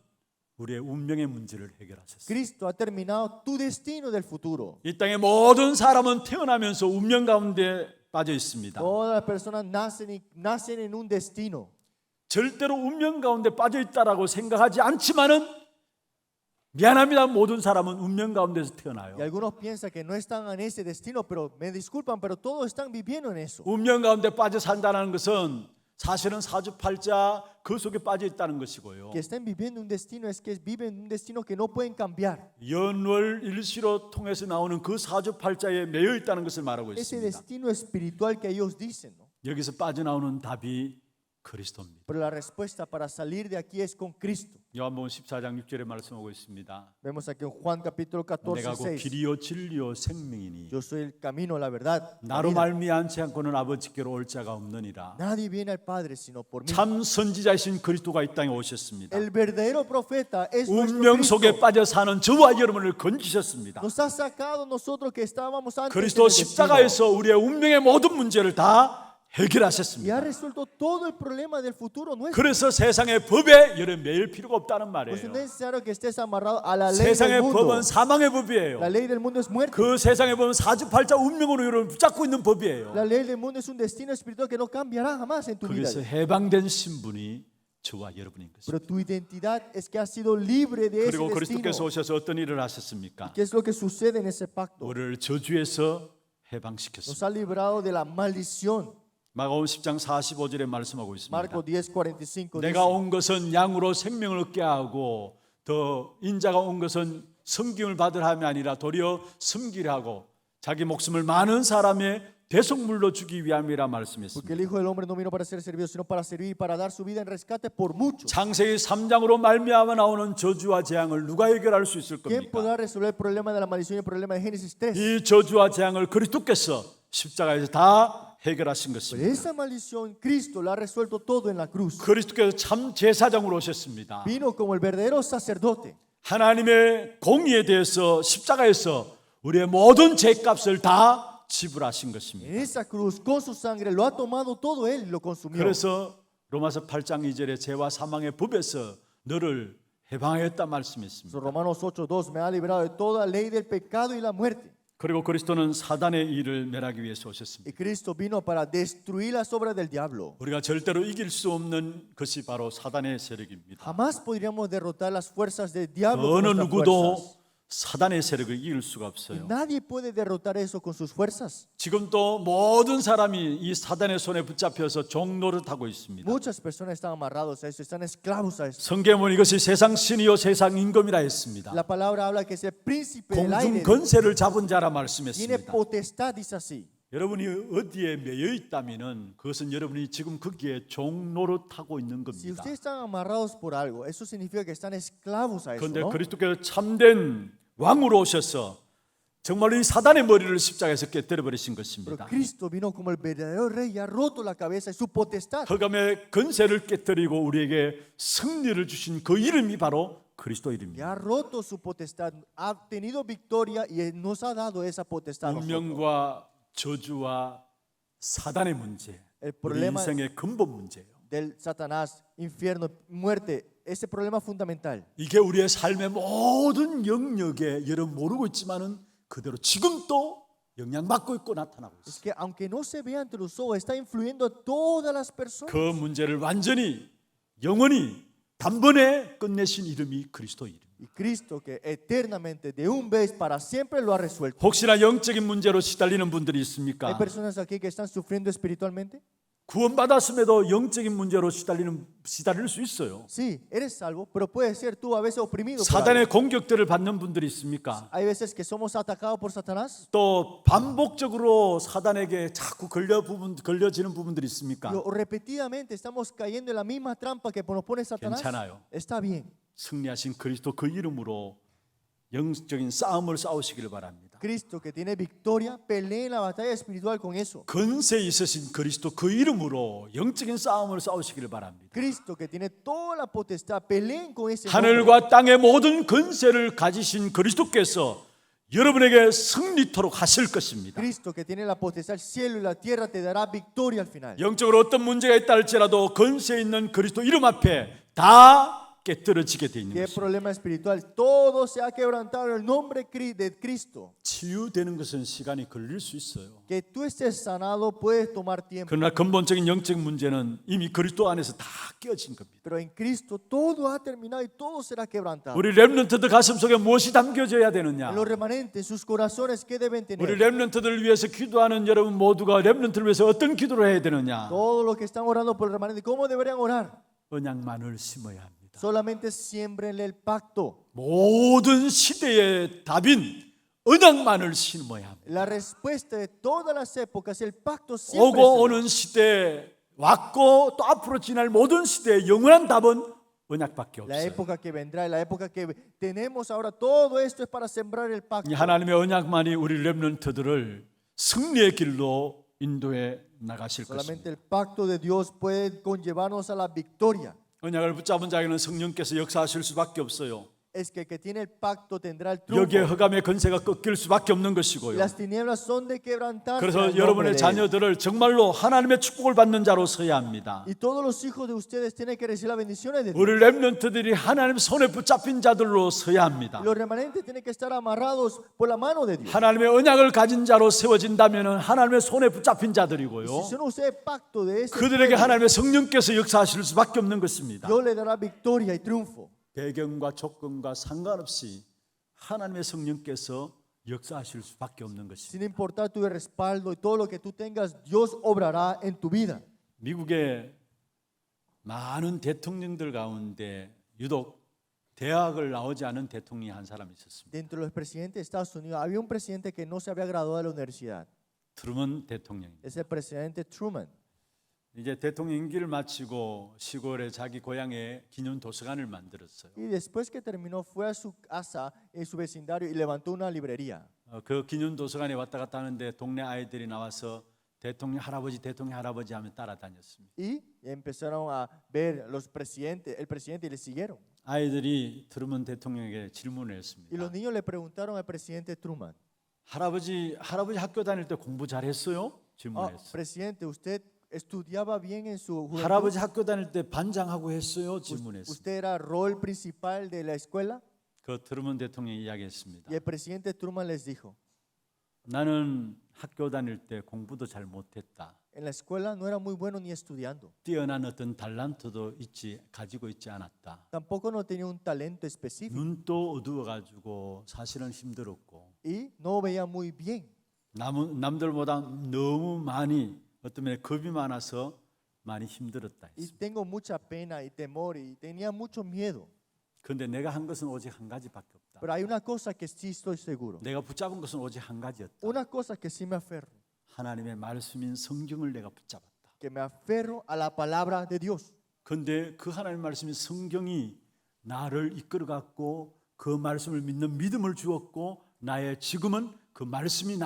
S4: 우리의 운명의 문제를 해결하셨어요.
S5: Cristo ha terminado tu destino del futuro.
S4: 이 땅의 모든 사람은 태어나면서 운명 가운데 빠져 있습니다.
S5: Todas las personas nacen en un destino.
S4: 절대로 운명 가운데 빠져 있다라고 생각하지 않지만은 미안합니다. 모든 사람은 운명 가운데서 태어나요.
S5: Y algunos piensan que no están en ese destino, pero me disculpan, pero todos están viviendo en eso.
S4: 운명 가운데 빠져 산다는 것은 사실은 사주팔자 그 속에 빠져 있다는 것이고요.
S5: Que estén viviendo un destino es que viven un destino que no pueden cambiar.
S4: 연월일시로 통해서 나오는 그 사주팔자에 매여 있다는 것을 말하고
S5: Ese
S4: 있습니다.
S5: destino espiritual que ellos dicen, ¿no?
S4: 여기서 빠져나오는 답이 그리스도입니다.
S5: Pero la respuesta para salir de aquí es con Cristo.
S4: 요한복음 14장 6절에 말씀하고 있습니다.
S5: Vemos aquí en Juan capítulo 14,
S4: 내가 곧
S5: 6.
S4: 길이요 진리요 생명이니
S5: Yo soy el camino, la verdad, la
S4: 나로
S5: vida.
S4: 말미암지 않고는 아버지께로 올 자가 없느니라.
S5: Nadie viene al Padre sino por mí.
S4: 참 선지자이신 그리스도가 이 땅에 오셨습니다.
S5: El verdadero profeta es nuestro
S4: 운명 속에
S5: Cristo.
S4: 빠져 사는 저와 여러분을 건지셨습니다.
S5: Nos ha sacado nosotros que estábamos antes
S4: 그리스도
S5: del destino.
S4: 십자가에서 우리의 운명의 모든 문제를 다
S5: Y ha
S4: 해결하셨습니다.
S5: resuelto todo el problema del futuro nuestro.
S4: 그래서 세상의 법에 여러 매일 필요가 없다는
S5: Pues
S4: 말이에요.
S5: no es necesario que estés amarrado a la ley del
S4: 세상의
S5: mundo.
S4: 법은 사망의 법이에요.
S5: La ley del mundo es muerte.
S4: 그 세상의 법은 사주팔자 운명으로 여러분 붙잡고 있는 법이에요.
S5: La ley del mundo es un destino espiritual que no cambiará jamás en tu vida.
S4: 거기서 해방된 신분이 저와 여러분인 것입니다.
S5: Pero tu identidad es que has sido libre de ese
S4: 그리고
S5: destino.
S4: 그리스도께서 오셔서 어떤 일을 하셨습니까?
S5: ¿Qué es lo que sucede en ese pacto?
S4: 우리를 저주에서
S5: Nos
S4: 해방시켰습니다.
S5: ha librado de la maldición.
S4: 마가복음 10장 45절에 말씀하고 있습니다.
S5: Marcos 10:45
S4: 내가
S5: dice,
S4: 온 것은 양으로 생명을 얻게 하고 더 인자가 온 것은 섬김을 받으라 함이 아니라 도리어 섬기려 하고 자기 목숨을 많은 사람의 대속물로 주기 위함이라
S5: porque
S4: 말씀했습니다.
S5: el Hijo del Hombre no vino para ser servido, sino para servir y para dar su vida en rescate por muchos.
S4: 창세기 3장으로 말미암아 나오는 저주와 재앙을 누가 해결할 수 있을
S5: ¿Quién
S4: 겁니까?
S5: podrá resolver el problema de la maldición y el problema de Génesis 3?
S4: 이 저주와 재앙을 그리스도께서 십자가에서 다 해결하신
S5: Pero
S4: 것입니다.
S5: esa maldición Cristo la ha resuelto todo en la cruz.
S4: 그리스도께서 참 제사장으로 오셨습니다.
S5: Vino como el verdadero sacerdote.
S4: 하나님의 공의에 대해서 십자가에서 우리의 모든 죄값을 다 지불하신 것입니다.
S5: En esa cruz, con su sangre, lo ha tomado todo Él y lo consumió.
S4: 그래서 로마서 8장 2절에 죄와 사망의 법에서 너를 해방하였다
S5: So,
S4: 말씀했습니다.
S5: Romanos 8:2 me ha librado de toda ley del pecado y la muerte.
S4: 그리고 그리스도는 사단의 일을 멸하기 위해서 오셨습니다.
S5: Y Cristo vino para destruir las obras del diablo.
S4: 우리가 절대로 이길 수 없는 것이 바로 사단의 세력입니다.
S5: Jamás podríamos derrotar las fuerzas del diablo con
S4: 어느
S5: nuestras
S4: 누구도
S5: fuerzas.
S4: 사단의 세력을 이길 수가
S5: Y
S4: 없어요.
S5: nadie puede derrotar eso con sus fuerzas.
S4: 지금도 모든 사람이 이 사단의 손에 붙잡혀서 종노릇하고 있습니다.
S5: Muchas personas están amarrados a eso, están esclavos a eso.
S4: 성경은 이것이 세상 신이요 세상 임금이라 했습니다.
S5: La palabra habla que ese príncipe del
S4: 공중
S5: aire
S4: 권세를 잡은 자라
S5: tiene
S4: 말씀했습니다.
S5: potestad, dice así.
S4: 여러분이 어디에 매여 있다면은 그것은 여러분이 지금 거기에 종노릇하고 있는
S5: Si
S4: 겁니다.
S5: ustedes están amarrados por algo, eso significa que están esclavos a eso,
S4: 그런데
S5: ¿no?
S4: 그리스도께서 참된 왕으로 오셔서 정말로 이 사단의 머리를 십자가에서 깨뜨려 버리신
S5: Pero
S4: 것입니다.
S5: Cristo vino como el verdadero rey y ha roto la cabeza y su potestad.
S4: 흑암의 권세를 깨뜨리고 우리에게 승리를 주신 그 이름이 바로 그리스도
S5: Y
S4: 이름입니다.
S5: ha roto su potestad, ha tenido victoria y nos ha dado esa potestad. a nosotros.
S4: 운명과 저주와 사단의 문제,
S5: El
S4: 우리
S5: problema
S4: 인생의 근본 문제예요.
S5: del Satanás, infierno, muerte, ese problema fundamental.
S4: 이게 우리의 삶의 모든 영역에 여러분 모르고 있지만은 그대로 지금도 영향받고 있고 나타나고
S5: Es
S4: 있어요.
S5: que aunque no se vea ante los ojos, está influyendo a todas las personas.
S4: 그 문제를 완전히 영원히 단번에 끝내신 이름이 그리스도 이름.
S5: Y Cristo que eternamente, de un vez para siempre, lo ha resuelto.
S4: 혹시나 영적인 문제로 시달리는 분들이
S5: ¿Hay
S4: 있습니까?
S5: personas aquí que están sufriendo espiritualmente?
S4: 구원받았음에도 영적인 문제로 시달릴 수 있어요.
S5: Sí, eres salvo, pero puedes ser tú a veces oprimido por algo.
S4: 사단의 공격들을 받는 분들이 있습니까?
S5: Hay veces que somos atacados por Satanás.
S4: 또 반복적으로 사단에게 자꾸 걸려지는 부분들이 있습니까?
S5: O repetidamente estamos cayendo en la misma trampa que nos pone Satanás.
S4: 괜찮아요.
S5: Está bien.
S4: 승리하신 그리스도 그 이름으로 영적인 싸움을 싸우시기를 바랍니다.
S5: Cristo que tiene victoria, pelee la batalla espiritual con eso.
S4: 권세 있으신 그리스도 그 이름으로 영적인 싸움을 싸우시기를 바랍니다.
S5: Cristo que tiene toda la potestad, peleen con ese nombre.
S4: 하늘과 땅의 모든 권세를 가지신 그리스도께서 여러분에게 승리토록 하실 것입니다.
S5: Cristo que tiene la potestad, el cielo y la tierra te dará victoria al final.
S4: 영적으로 어떤 문제가 있다 할지라도 권세 있는 그리스도 이름 앞에 다 깨뜨려지게 돼 있는
S5: ¿Qué
S4: 것입니다.
S5: problema espiritual? Todo se ha quebrantado en el nombre de Cristo.
S4: 치유되는 것은 시간이 걸릴 수 있어요.
S5: Que tú estés sanado puede tomar tiempo.
S4: 그러나 근본적인 영적 문제는 이미 그리스도 안에서 다 깨어진 겁니다.
S5: Pero en Cristo todo ha terminado y todo será quebrantado.
S4: 우리 렘넌트들 가슴 속에 무엇이 담겨져야 되느냐?
S5: En los remanentes, sus corazones, ¿qué deben
S4: 우리
S5: tener?
S4: 렘넌트들을 위해서 기도하는 여러분 모두가 렘넌트를 위해서 어떤 기도를 해야 되느냐?
S5: Todos los que están orando por el remanente, ¿cómo deberían orar?
S4: 언약만을 심어야 합니다.
S5: Solamente siembrenle el pacto.
S4: 모든 시대의 답인 언약만을 심어야 합니다.
S5: La respuesta de todas las épocas, el pacto siempre
S4: 오고
S5: será.
S4: 오는 시대, 왔고 또 앞으로 지날 모든 시대의 영원한 답은 언약밖에
S5: La
S4: 없어요.
S5: época que vendrá y la época que tenemos ahora, todo esto es para sembrar el pacto.
S4: 이 하나님의 언약만이 우리 렘넌트들을 승리의 길로 인도해 나가실
S5: Solamente
S4: 것입니다.
S5: el pacto de Dios puede conllevarnos a la victoria.
S4: 언약을 붙잡은 자에게는 성령께서 역사하실 수밖에 없어요.
S5: Es que el que tiene el pacto tendrá el
S4: 여기에
S5: triunfo.
S4: 흑암의 건세가 꺾일 수밖에 없는
S5: Y
S4: 것이고요.
S5: las tinieblas son de quebrantarse.
S4: 그래서
S5: al nombre
S4: 여러분의
S5: de Él.
S4: 자녀들을 정말로 하나님의 축복을 받는 자로 서야 합니다.
S5: Y todos los hijos de ustedes tienen que recibir las bendiciones de Dios.
S4: 우리 렘넌트들이 하나님 손에 붙잡힌 자들로 서야 합니다.
S5: Y los remanentes tienen que estar amarrados por la mano de Dios.
S4: 하나님의 언약을 가진 자로 세워진다면 하나님의 손에 붙잡힌
S5: Y
S4: 자들이고요.
S5: si son ustedes pacto de ese
S4: 그들에게
S5: pueblo,
S4: 하나님의 성령께서 역사하실 수밖에 없는 것입니다.
S5: Dios le dará victoria y triunfo.
S4: 배경과 조건과 상관없이 하나님의 성령께서 역사하실 수밖에 없는 것입니다.
S5: Sin importar tu respaldo y todo lo que tú tengas, Dios obrará en tu vida.
S4: 미국의 많은 대통령들 가운데 유독 대학을 나오지 않은 대통령이 한 사람이 있었습니다.
S5: Dentro de los presidentes de Estados Unidos, había un presidente que no se había graduado de la universidad.
S4: 트루먼 대통령입니다.
S5: Es el presidente Truman.
S4: 이제 대통령 임기를 마치고 시골에 자기 고향에 기념 도서관을 만들었어요.
S5: Y después que terminó, fue a su casa, en su vecindario, y levantó una librería.
S4: 그 기념 도서관에 왔다 갔다 하는데 동네 아이들이 나와서 대통령 할아버지 하면 따라다녔습니다.
S5: Y empezaron a ver los presidentes, el presidente, y le siguieron.
S4: 아이들이 트루먼 대통령에게 질문을
S5: Y
S4: 했습니다.
S5: los niños le preguntaron al presidente Truman,
S4: 할아버지 학교 다닐 때 공부 잘했어요? 질문했어요.
S5: presidente, ¿usted estudiaba bien en su juventud?
S4: 할아버지 학교 다닐 때 반장하고 했어요? 질문했어요.
S5: ¿Usted era rol principal de la escuela?
S4: 그 트루먼 대통령이 이야기했습니다.
S5: Y el presidente Truman les dijo,
S4: 나는 학교 다닐 때 공부도 잘 못했다.
S5: en la escuela no era muy bueno ni estudiando.
S4: 뛰어난 어떤 달란트도 가지고 있지 않았다.
S5: Tampoco no tenía un talento específico.
S4: 눈도 어두워가지고 사실은 힘들었고
S5: Y no veía muy bien.
S4: 남들보다 너무 많이 어떤 면에 겁이 많아서 많이 힘들었다.
S5: Y tengo mucha pena y temor y tenía mucho miedo.
S4: 그런데 내가 한 것은 오직 한 가지밖에 없다.
S5: Pero hay una cosa que sí estoy seguro.
S4: 내가 붙잡은 것은 오직 한 가지였다.
S5: Una cosa que sí me aferro.
S4: 하나님의 말씀인 성경을 내가 붙잡았다.
S5: Que me aferro a la palabra de Dios.
S4: 그런데 그 하나님의 말씀인 성경이 나를 이끌어갔고 그 말씀을 믿는 믿음을 주었고 나의 지금은 그 말씀이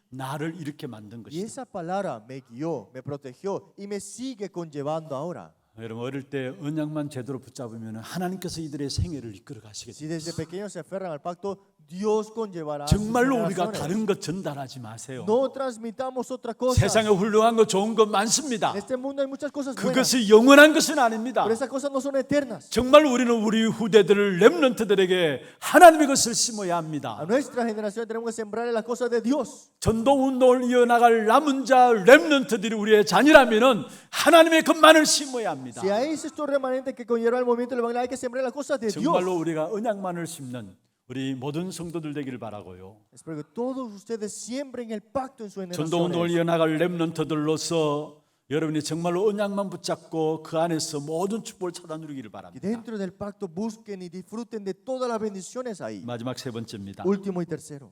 S4: 나를 이렇게 만든
S5: Y
S4: 것이다.
S5: esa palabra me guió, me protegió y me sigue conllevando ahora.
S4: 여러분 어릴 때 언약만 제대로 붙잡으면 하나님께서 이들의 생애를 이끌어 가시게
S5: Si
S4: 됩니다.
S5: desde pequeños se aferran al pacto, Dios conllevará sus
S4: 정말로 우리가
S5: generaciones.
S4: 다른 것 전달하지 마세요.
S5: No transmitamos otra cosa.
S4: 세상에 훌륭한 거 좋은 거 많습니다.
S5: En este mundo hay muchas cosas buenas,
S4: 그것이 영원한 것은 아닙니다.
S5: pero esas cosas no son eternas.
S4: 정말 우리는 우리 후대들을 렘넌트들에게 하나님의 것을 심어야
S5: A
S4: 합니다.
S5: nuestra generación tenemos que sembrarle las cosas de Dios.
S4: 전도 운동을 이어나갈 남은 자 렘넌트들이 우리의 자녀라면은 하나님의 것만을 심어야 합니다.
S5: Si hay estos remanentes que conllevan el movimiento del evangelio, hay que sembrar las cosas de Dios.
S4: 정말로 우리가 언약만을 심는 우리 모든 성도들 되기를 바라고요.
S5: Espero que todos ustedes siembren el pacto en su
S4: 전도 운동을
S5: generación.
S4: 이어나갈 렘넌트들로서 여러분이 정말로 언약만 붙잡고 그 안에서 모든 축복을 찾아 누리기를
S5: Y
S4: 바랍니다.
S5: dentro del pacto busquen y disfruten de todas las bendiciones ahí.
S4: 마지막 세 번째입니다.
S5: Último y tercero.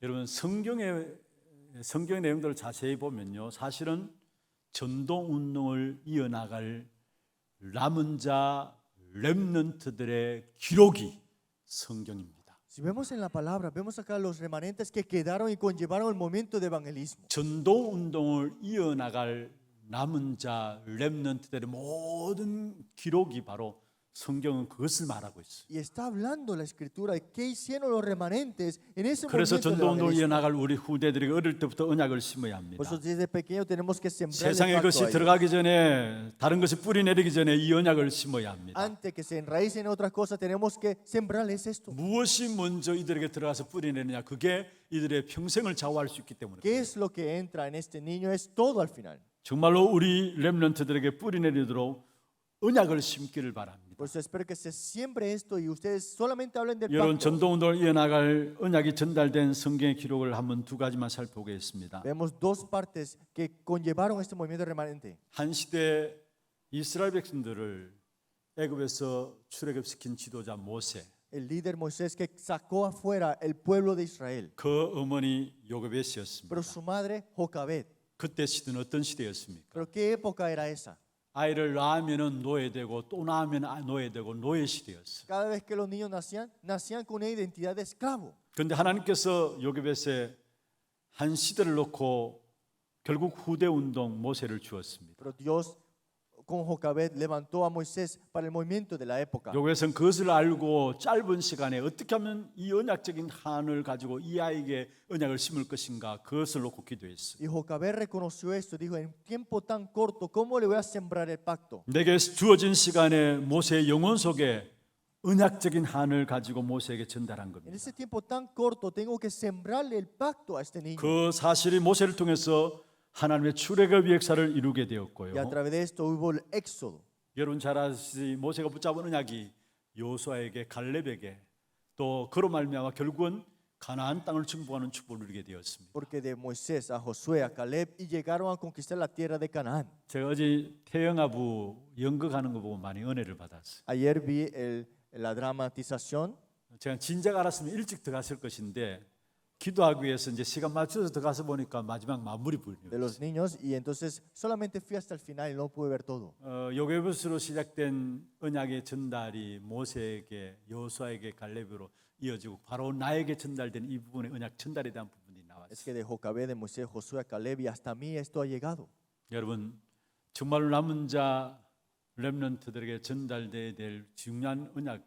S4: 여러분 성경의 내용들을 자세히 보면요, 사실은 전도 운동을 이어나갈 남은 자 렘넌트들의 기록이 성경입니다.
S5: Si vemos en la palabra, vemos acá los remanentes que quedaron y conllevaron el movimiento de evangelismo.
S4: 전도 운동을 이어나갈 남은 자 렘넌트들의 모든 기록이 바로 성경은 그것을 말하고 있어요.
S5: Y está hablando la escritura de qué hicieron los remanentes en ese
S4: 그래서
S5: movimiento del
S4: 전도운동을
S5: evangelismo.
S4: 이어나갈 우리 후대들에게 어릴 때부터 언약을 심어야 합니다.
S5: Por eso desde pequeño tenemos que sembrar el
S4: 세상에
S5: pacto
S4: 것이
S5: a ellos.
S4: 들어가기 전에 다른 것이 뿌리 내리기 전에 이 언약을 심어야 합니다.
S5: Antes que se enraicen en otras cosas, tenemos que sembrarles esto.
S4: 무엇이 먼저 이들에게 들어가서 뿌리 내리냐 그게 이들의 평생을 좌우할 수 있기 때문에
S5: ¿Qué es lo que entra en este niño? Es todo al final.
S4: 정말로 우리 렘넌트들에게 뿌리 내리도록 언약을 심기를 바랍니다.
S5: Por eso espero que se siembre esto y ustedes solamente hablen del
S4: 여러분
S5: pacto.
S4: 전도운동을 이어나갈 언약이 전달된 성경의 기록을 한번 두 가지만 살펴보겠습니다.
S5: Vemos dos partes que conllevaron este movimiento remanente.
S4: 한 시대 이스라엘 백성들을 애굽에서 출애굽시킨 지도자 모세,
S5: El líder Moisés que sacó afuera el pueblo de Israel.
S4: 그 어머니 요게벳이었습니다.
S5: Pero su madre, Jocabet.
S4: 그때 시대는 어떤 시대였습니까?
S5: ¿Pero qué época era esa?
S4: 아이를 낳으면은 노예되고 또 낳으면 노예되고 노예 시대였어요.
S5: Cada vez que los niños nacían con una identidad de esclavo.
S4: 그런데 하나님께서 요게벳에 한 시대를 놓고 결국 후대 운동 모세를 주었습니다.
S5: Pero Dios con Jocabet levantó a Moisés para el movimiento de la época.
S4: 요게벳은 그것을 알고 짧은 시간에 어떻게 하면 이 언약적인 한을 가지고 이 아이에게 언약을 심을 것인가 그것을 놓고 기도했어요.
S5: Y Jocabet reconoció esto, dijo, en tiempo tan corto, ¿cómo le voy a sembrar el pacto?
S4: 내게 주어진 시간에 모세의 영혼 속에 언약적인 한을 가지고 모세에게 전달한
S5: En
S4: 겁니다.
S5: ese tiempo tan corto tengo que sembrarle el pacto a este niño.
S4: 그 사실이 모세를 통해서 하나님의 출애굽 역사를 이루게
S5: Y a
S4: 되었고요.
S5: través de esto hubo el éxodo.
S4: 여러분 잘 아시지 모세가 붙잡은 언약이 여호수아에게 갈렙에게 또 그로 말미암아 결국은 가나안 땅을 정복하는 축복을 누리게 되었습니다.
S5: Porque de Moisés a Josué, a Caleb, y llegaron a conquistar la tierra de Canaán.
S4: 제가 어제 태영아부 연극하는 거 보고 많이 은혜를 받았어요.
S5: Ayer vi la dramatización.
S4: 제가 진작 알았으면 일찍 들어갔을 것인데 기도하기 위해서 이제 시간 맞춰서 들어가서 보니까 마지막 마무리
S5: De
S4: 부분이었어요.
S5: los niños y entonces solamente fui hasta el final y no pude ver todo.
S4: 요게벳으로 시작된 언약의 전달이 모세에게 여호수아에게 갈렙으로 이어지고 바로 나에게 전달된 이 부분의 언약 전달에 대한 부분이
S5: Es
S4: 나왔어요.
S5: que de Jocabed, de Moisés, Josué, a Caleb y hasta mí esto ha llegado.
S4: 여러분 정말로 남은 자 렘넌트들에게 전달돼야 될 중요한 언약이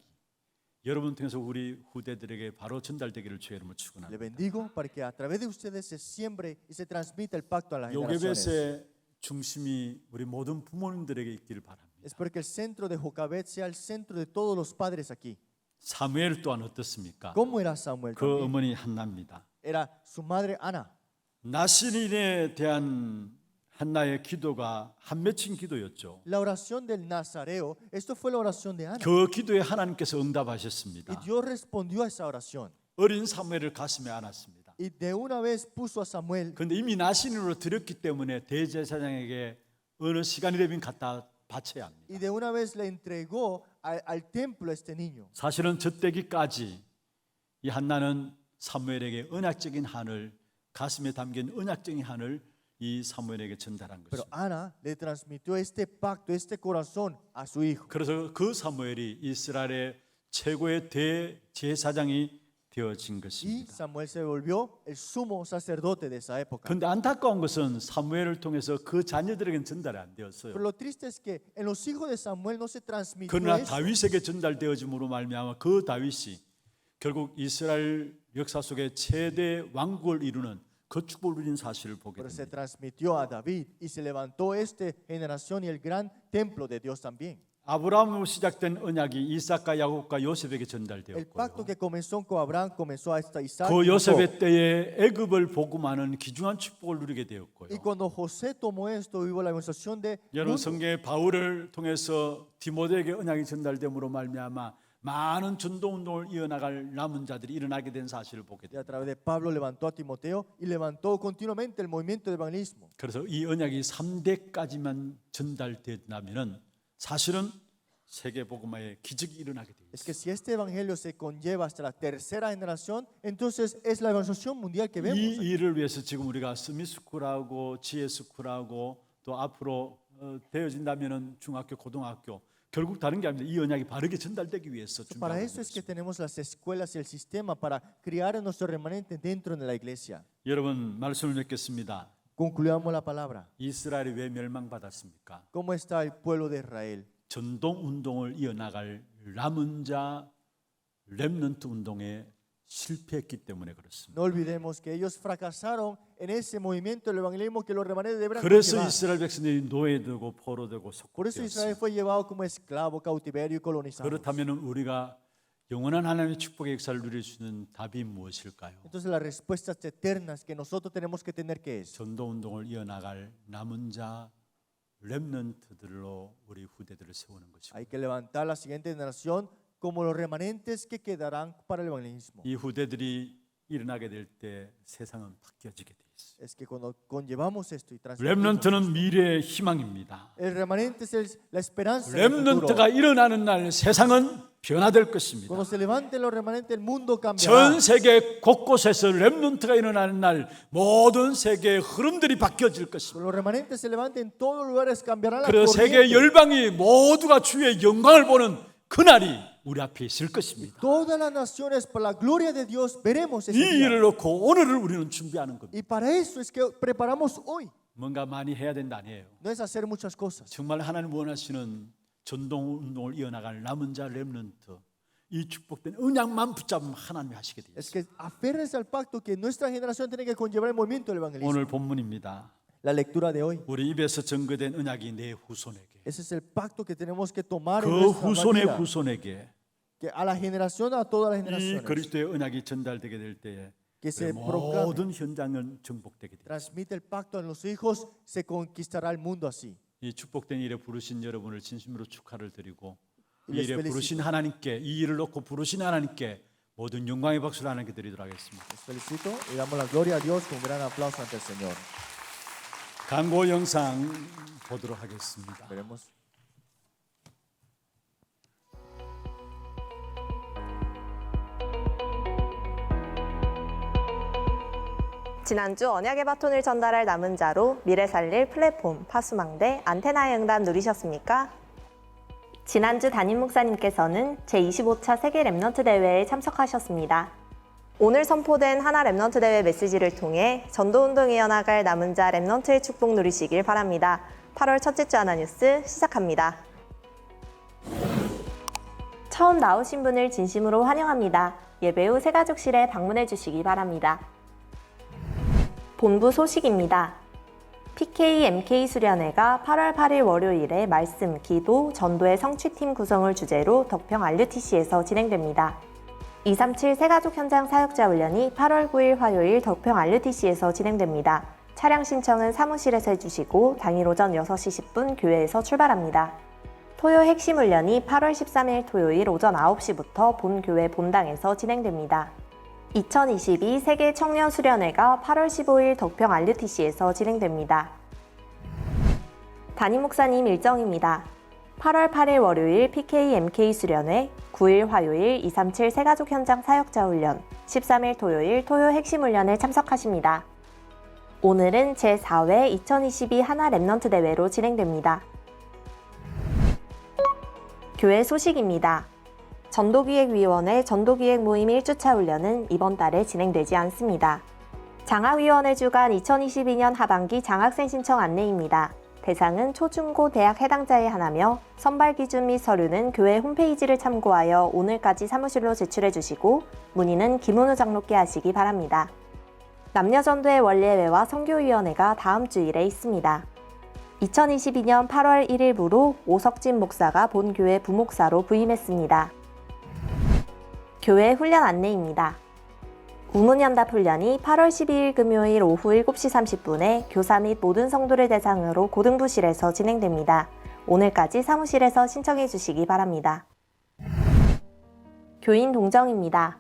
S4: 여러분 통해서 우리 후대들에게 바로 전달되기를 주의 이름으로
S5: Le
S4: 축원합니다.
S5: bendigo para que a través de ustedes se siembre y se transmita el pacto a las generaciones.
S4: 요게벳의 중심이 우리 모든 부모님들에게 있기를 바랍니다.
S5: Espero que el centro de Jocabed sea el centro de todos los padres aquí.
S4: 사무엘 또한 어떻습니까?
S5: ¿Cómo era Samuel
S4: 그
S5: también?
S4: 어머니 한나입니다.
S5: Era su madre Ana.
S4: 나신인에 대한 한나의 기도가 한 맺힌 기도였죠.
S5: La oración del Nazareo, esto fue la oración de Ana.
S4: 그 기도에 하나님께서
S5: Y
S4: 응답하셨습니다.
S5: Dios respondió a esa oración.
S4: 어린 사무엘을 가슴에 안았습니다.
S5: Y de una vez puso a Samuel.
S4: 그런데 이미 나신으로 드렸기 때문에 대제사장에게 어느 시간이 되면 갖다 바쳐야 합니다.
S5: Y de una vez le entregó al templo a este niño.
S4: 사실은 젖대기까지 이 한나는 사무엘에게 언약적인 한을 가슴에 담긴 언약적인 한을 이 사무엘에게 전달한
S5: Pero
S4: 것입니다.
S5: Ana le transmitió este pacto, este corazón a su hijo.
S4: 그래서 그 사무엘이 이스라엘의 최고의 대제사장이 되어진
S5: Y
S4: 것입니다.
S5: Samuel se volvió el sumo sacerdote de esa época.
S4: 그런데 안타까운 것은 사무엘을 통해서 그 자녀들에게는 전달이 안 되었어요.
S5: Pero lo triste es que en los hijos de Samuel no se transmitió
S4: 그러나
S5: eso.
S4: 다윗에게 전달되어짐으로 말미암아 그 다윗이 결국 이스라엘 역사 속에 최대 왕국을 이루는 그 축복을 누린 사실을 보게
S5: Pero se
S4: 됩니다.
S5: transmitió a David y se levantó esta generación y el gran templo de Dios también.
S4: 아브라함으로 시작된 언약이 이삭과 야곱과 요셉에게
S5: El
S4: 전달되었고요.
S5: pacto que comenzó con Abraham comenzó hasta Isaac.
S4: 그
S5: y Jacob.
S4: 요셉의 때에 애굽을 복음하는 귀중한 축복을 누리게 되었고요.
S5: Y cuando José tomó esto, hubo la demostración de
S4: 여러분 성경의 바울을 통해서 디모데에게 언약이 전달됨으로 말미암아 많은 전도 운동을 이어나갈 남은 자들이 일어나게 된 사실을 보게
S5: y a
S4: 됩니다.
S5: través de Pablo levantó a Timoteo y levantó continuamente el movimiento de evangelismo.
S4: 그래서 이 언약이 3대까지만 전달된다면은 사실은 세계 복음화의 기적이 일어나게 됩니다.
S5: Es que si este evangelio se conlleva hasta la tercera generación, entonces es la evangelización mundial que vemos.
S4: 이 일을 위해서 지금 우리가 스미스쿨하고 지혜스쿨하고 또 앞으로 되어진다면은 중학교, 고등학교 결국 다른 게 아닙니다. 이 언약이 바르게 전달되기 위해서
S5: Para
S4: 준비하고
S5: eso es que
S4: 있습니다.
S5: tenemos las escuelas y el sistema para criar a nuestro remanente dentro de la iglesia.
S4: 여러분 말씀을 맺겠습니다.
S5: Concluyamos la palabra.
S4: 이스라엘이 왜 멸망받았습니까?
S5: ¿Cómo está el pueblo de Israel?
S4: 전동 운동을 이어나갈 남은 자 렘넌트 운동에 실패했기 때문에 그렇습니다.
S5: No olvidemos que ellos fracasaron en ese movimiento del evangelismo que los remanentes deberán
S4: 그래서
S5: cultivar.
S4: 이스라엘 백성들이 노예되고 포로되고
S5: Por eso Israel
S4: 속국되었어요.
S5: fue llevado como esclavo, cautiverio y colonizado.
S4: 그렇다면 우리가 영원한 하나님의 축복의 역사를 누릴 수 있는 답이 무엇일까요?
S5: Entonces las respuestas eternas que nosotros tenemos que tener que es
S4: 전도 운동을 이어나갈 남은 자 렘넌트들로 우리 후대들을 세우는 것입니다.
S5: hay que levantar la siguiente generación como los remanentes que quedarán para el evangelismo.
S4: 이 후대들이 일어나게 될 때 세상은 바뀌어지게 돼 있어요.
S5: Es que cuando conllevamos esto y transmitimos,
S4: 렘넌트는 미래의 희망입니다.
S5: el remanente es la esperanza del futuro.
S4: 렘넌트가 일어나는 날 세상은 변화될 것입니다.
S5: Cuando se levanten los remanentes, el mundo cambiará.
S4: 전 세계 곳곳에서 렘넌트가 일어나는 날 모든 세계의 흐름들이 바뀌어질 것입니다.
S5: Cuando los remanentes se levanten, en todos lugares cambiará la
S4: 그래서 세계
S5: corriente.
S4: 열방이 모두가 주의 영광을 보는 그날이 우리 앞에 있을 것입니다.
S5: Todas las naciones, por la gloria de Dios, veremos ese
S4: 이
S5: día.
S4: 일을 놓고 오늘을 우리는 준비하는 겁니다.
S5: Y para eso es que preparamos hoy.
S4: 뭔가 많이 해야 된다 아니에요.
S5: No es hacer muchas cosas.
S4: 정말 하나님 원하시는 전동 운동을 이어나갈 남은 자 렘넌트, 이 축복된 언약만 붙잡으면 하나님이 하시게 되어
S5: Es
S4: 있어요.
S5: que aférrense al pacto que nuestra generación tiene que conllevar el movimiento del evangelismo.
S4: 오늘 본문입니다.
S5: La lectura de hoy.
S4: 우리 입에서 증거된 언약이 내 후손에게,
S5: Ese es el pacto que tenemos que tomar en
S4: 그
S5: nuestra
S4: 후손의
S5: vida.
S4: 후손에게
S5: Que a la generación, a todas las
S4: 이
S5: generaciones,
S4: 그리스도의 언약이 전달되게 될 때에
S5: que se
S4: 그
S5: proclame,
S4: 모든 현장은 정복되게 됩니다.
S5: transmite el pacto a los hijos, se conquistará el mundo así.
S4: 이 축복된 일에 부르신 여러분을 진심으로 축하를 드리고, 이
S5: Les
S4: 일에
S5: felicito.
S4: 부르신 하나님께, 이 일을 놓고 부르신 하나님께 모든 영광의 박수를 하나님께 드리도록 하겠습니다.
S5: Les felicito y damos la gloria a Dios con un gran aplauso ante el Señor.
S4: 광고 영상 보도록 하겠습니다.
S5: Veremos.
S6: 지난주 언약의 바톤을 전달할 남은 자로 미래 살릴 플랫폼 파수망대 안테나의 응답 누리셨습니까? 지난주 담임 목사님께서는 제25차 세계 랩넌트 대회에 참석하셨습니다. 오늘 선포된 하나 랩넌트 대회 메시지를 통해 전도운동에 이어나갈 남은 자 랩넌트의 축복 누리시길 바랍니다. 8월 첫째 주 하나 뉴스 시작합니다. 처음 나오신 분을 진심으로 환영합니다. 예배 후 새가족실에 방문해 주시기 바랍니다. 본부 소식입니다. PK MK 수련회가 8월 8일 월요일에 말씀, 기도, 전도의 성취팀 구성을 주제로 덕평 RUTC에서 진행됩니다. 237 새가족 현장 사역자 훈련이 8월 9일 화요일 덕평 RUTC에서 진행됩니다. 차량 신청은 사무실에서 해주시고 당일 오전 6시 10분 교회에서 출발합니다. 토요 핵심 훈련이 8월 13일 토요일 오전 9시부터 본 교회 본당에서 진행됩니다. 2022 세계 청년 수련회가 8월 15일 덕평 RUTC에서 진행됩니다. 담임 목사님 일정입니다. 8월 8일 월요일 PK MK 수련회, 9일 화요일 237 새가족 현장 사역자 훈련, 13일 토요일 토요 핵심 훈련에 참석하십니다. 오늘은 제4회 2022 하나 랩넌트 대회로 진행됩니다. 교회 소식입니다. 전도기획위원회 전도기획 모임 1주차 훈련은 이번 달에 진행되지 않습니다. 장학위원회 주간 2022년 하반기 장학생 신청 안내입니다. 대상은 초중고 대학 해당자에 한하며 선발 기준 및 서류는 교회 홈페이지를 참고하여 오늘까지 사무실로 제출해 주시고 문의는 김은우 장로께 하시기 바랍니다. 남녀전도의 원례회와 선교위원회가 다음 주일에 있습니다. 2022년 8월 1일부로 오석진 목사가 본교회 부목사로 부임했습니다. 교회 훈련 안내입니다. 우문연답 훈련이 8월 12일 금요일 오후 7시 30분에 교사 및 모든 성도를 대상으로 고등부실에서 진행됩니다. 오늘까지 사무실에서 신청해 주시기 바랍니다. 교인 동정입니다.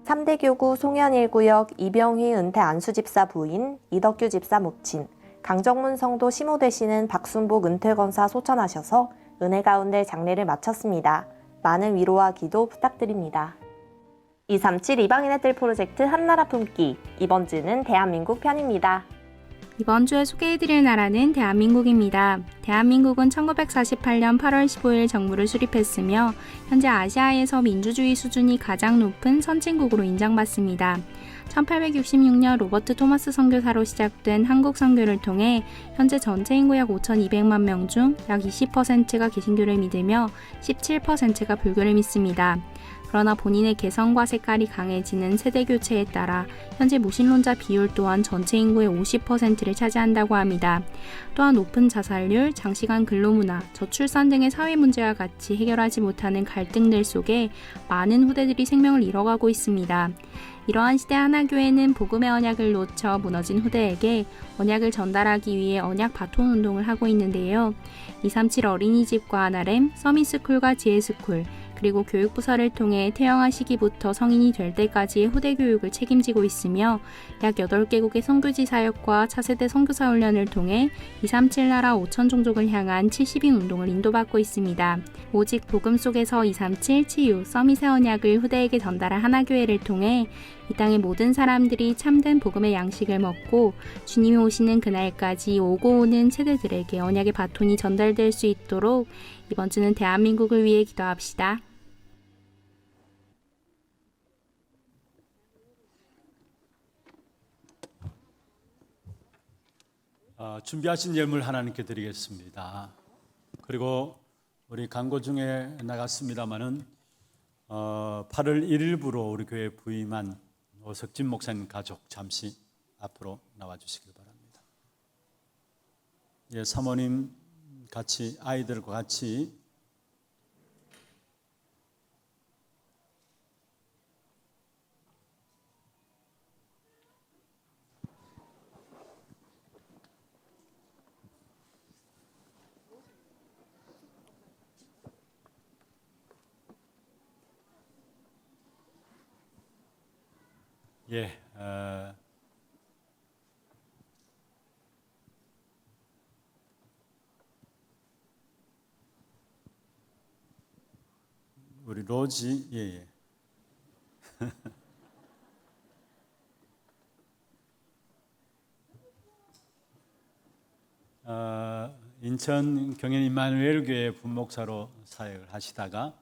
S6: 3대 교구 송현 1구역 이병휘 은퇴 안수집사 부인, 이덕규 집사 모친, 강정문 성도 시모 되시는 박순복 은퇴권사 소천하셔서 은혜 가운데 장례를 마쳤습니다. 많은 위로와 기도 부탁드립니다. 237 이방인의 뜰 프로젝트 한나라 품기, 이번 주는 대한민국 편입니다.
S7: 이번 주에 소개해드릴 나라는 대한민국입니다. 대한민국은 1948년 8월 15일 정부를 수립했으며 현재 아시아에서 민주주의 수준이 가장 높은 선진국으로 인정받습니다. 1866년 로버트 토마스 선교사로 시작된 한국 선교를 통해 현재 전체 인구 약 5,200만 명 중 약 20%가 개신교를 믿으며 17%가 불교를 믿습니다. 그러나 본인의 개성과 색깔이 강해지는 세대 교체에 따라 현재 무신론자 비율 또한 전체 인구의 50%를 차지한다고 합니다. 또한 높은 자살률, 장시간 근로문화, 저출산 등의 사회 문제와 같이 해결하지 못하는 갈등들 속에 많은 후대들이 생명을 잃어가고 있습니다. 이러한 시대 하나교회는 복음의 언약을 놓쳐 무너진 후대에게 언약을 전달하기 위해 언약 바톤 운동을 하고 있는데요. 237 어린이집과 하나렘, 서밋스쿨과 지혜스쿨, 그리고 교육부서를 통해 태영한 시기부터 성인이 될 때까지의 후대 교육을 책임지고 있으며 약 8개국의 선교지 사역과 차세대 선교사 훈련을 통해 237 나라 5천 종족을 향한 70인 운동을 인도받고 있습니다. 오직 복음 속에서 237 치유, 서밋의 언약을 후대에게 전달한 하나교회를 통해 이 땅의 모든 사람들이 참된 복음의 양식을 먹고 주님이 오시는 그날까지 오고 오는 세대들에게 언약의 바톤이 전달될 수 있도록 이번 주는 대한민국을 위해 기도합시다.
S4: 준비하신 예물 하나님께 드리겠습니다. 그리고 우리 광고 중에 나갔습니다마는 8월 1일부로 우리 교회에 부임한 오석진 목사님 가족 잠시 앞으로 나와주시길 바랍니다. 예, 사모님 같이 아이들과 같이 우리 로지 인천 경연 임마누엘 교회 분목사로 사역을 하시다가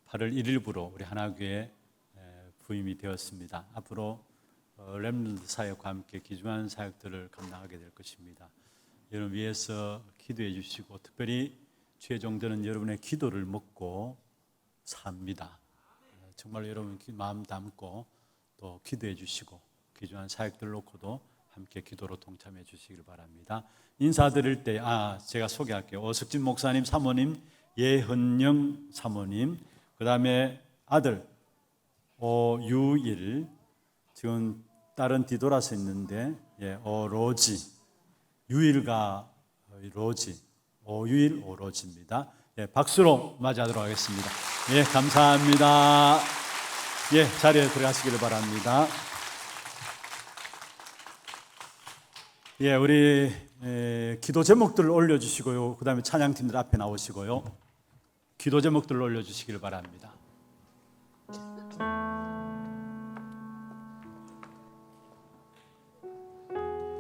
S4: 8월 1일부로 우리 하나교회 부임이 되었습니다. 앞으로 렘넌트 사역과 함께 귀중한 사역들을 감당하게 될 것입니다. 여러분 위해서 기도해 주시고 특별히 주의 종들은 여러분의 기도를 먹고 삽니다. 정말 여러분 마음 담고 또 기도해 주시고 귀중한 사역들 놓고도 함께 기도로 동참해 주시길 바랍니다. 인사드릴 때 제가 소개할게요. 오석진 목사님 사모님, 예헌영 사모님, 그 다음에 아들 오유일, 지금 딸은 뒤돌아서 있는데 오로지, 유일과 로지, 오유일 오로지입니다. 박수로 맞이하도록 하겠습니다. 감사합니다. 자리에 들어가시기를 바랍니다. 우리 기도 제목들을 올려주시고요. 그 다음에 찬양팀들 앞에 나오시고요. 기도 제목들을 올려주시기를 바랍니다.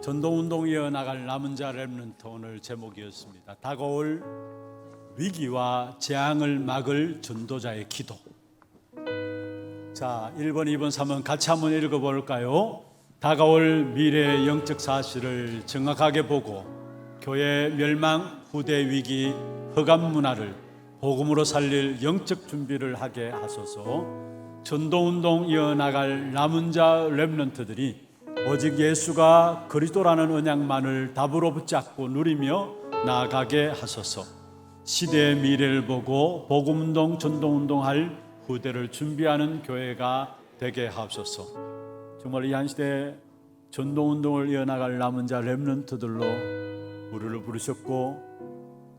S4: 전도운동 이어나갈 남은 자 렘넌트 오늘 제목이었습니다. 다가올 위기와 재앙을 막을 전도자의 기도. 자, 1번, 2번, 3번 같이 한번 읽어볼까요? 다가올 미래의 영적 사실을 정확하게 보고 교회 멸망, 후대 위기, 허감 문화를 복음으로 살릴 영적 준비를 하게 하소서. 전도운동 이어나갈 남은 자 렘넌트들이 오직 예수가 그리스도라는 언약만을 답으로 붙잡고 누리며 나아가게 하소서. 시대의 미래를 보고 복음운동, 전도운동할 후대를 준비하는 교회가 되게 하옵소서. 정말 이 한 시대 전도운동을 이어나갈 남은 자 렘넌트들로 우리를 부르셨고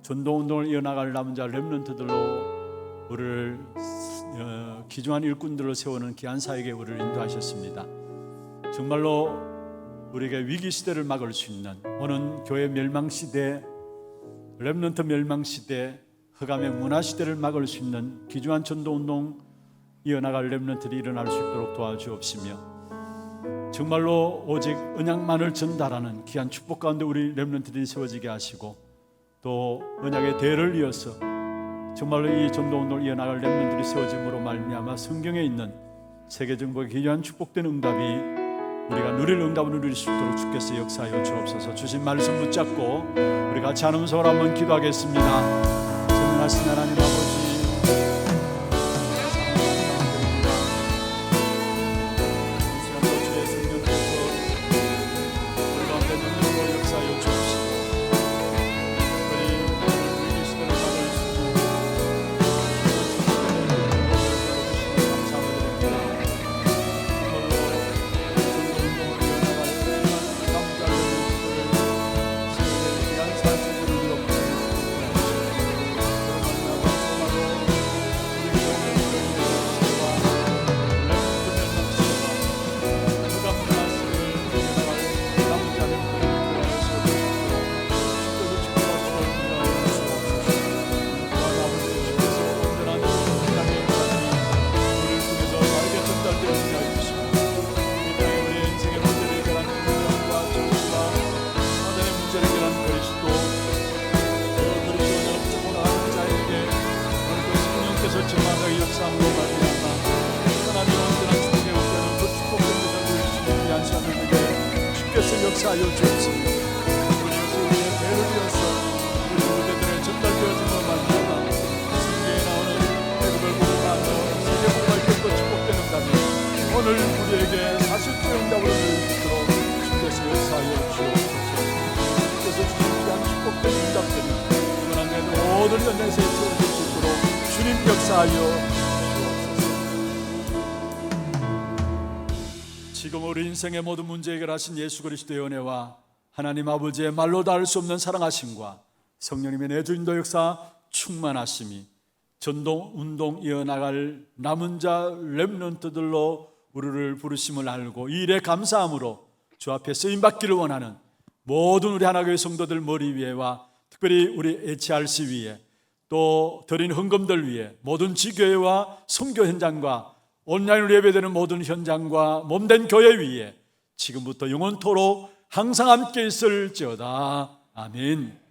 S4: 전도운동을 이어나갈 남은 자 렘넌트들로 우리를 귀중한 일꾼들로 세우는 귀한 사역에 우리를 인도하셨습니다. 정말로 우리에게 위기 시대를 막을 수 있는 오는 교회 멸망 시대, 렘넌트 멸망 시대, 흑암의 문화 시대를 막을 수 있는 귀중한 전도운동 이어나갈 렘넌트들이 일어날 수 있도록 도와주옵시며 정말로 오직 언약만을 전달하는 귀한 축복 가운데 우리 렘넌트들이 세워지게 하시고 또 언약의 대를 이어서 정말로 이 전도운동을 이어나갈 렘넌트들이 세워짐으로 말미암아 성경에 있는 세계 정복의 귀한 축복된 응답이 우리가 누릴 응답을 누릴 수 있도록 주께서 역사하여 주옵소서. 주신 말씀 붙잡고 우리 같이 하는 소리 한번 기도하겠습니다. 전능하신 하나님 아버지, 역사하여 주옵소서. 우리의 대를 이어서 우리 무대들에 전달되어지는 말마다 성경에 나오는 대국을 복음하며 세계복음을 또 축복되는 답이 오늘 우리에게 사실적 응답을 누릴 수 있도록 주께서 역사하여 주옵소서. 주께서 주신 귀한 축복된 응답들이 이번 한 해 모든 연회에서 채워질 수 있도록 주님 역사하여 주옵소서. 지금 우리 인생의 모든 문제 해결하신 예수 그리스도의 은혜와 하나님 아버지의 말로 닿을 수 없는 사랑하심과 성령님의 내주인도 역사 충만하심이 전동 운동 이어나갈 남은 자 렘넌트들로 우리를 부르심을 알고 이 일에 감사함으로 주 앞에 쓰임받기를 원하는 모든 우리 하나교회 성도들 머리 위에와 특별히 우리 HRC 위에 또 드린 헌금들 위에 모든 지교회와 선교 현장과 온라인으로 예배되는 모든 현장과 몸된 교회 위에 지금부터 영원토록 항상 함께 있을지어다. 아멘.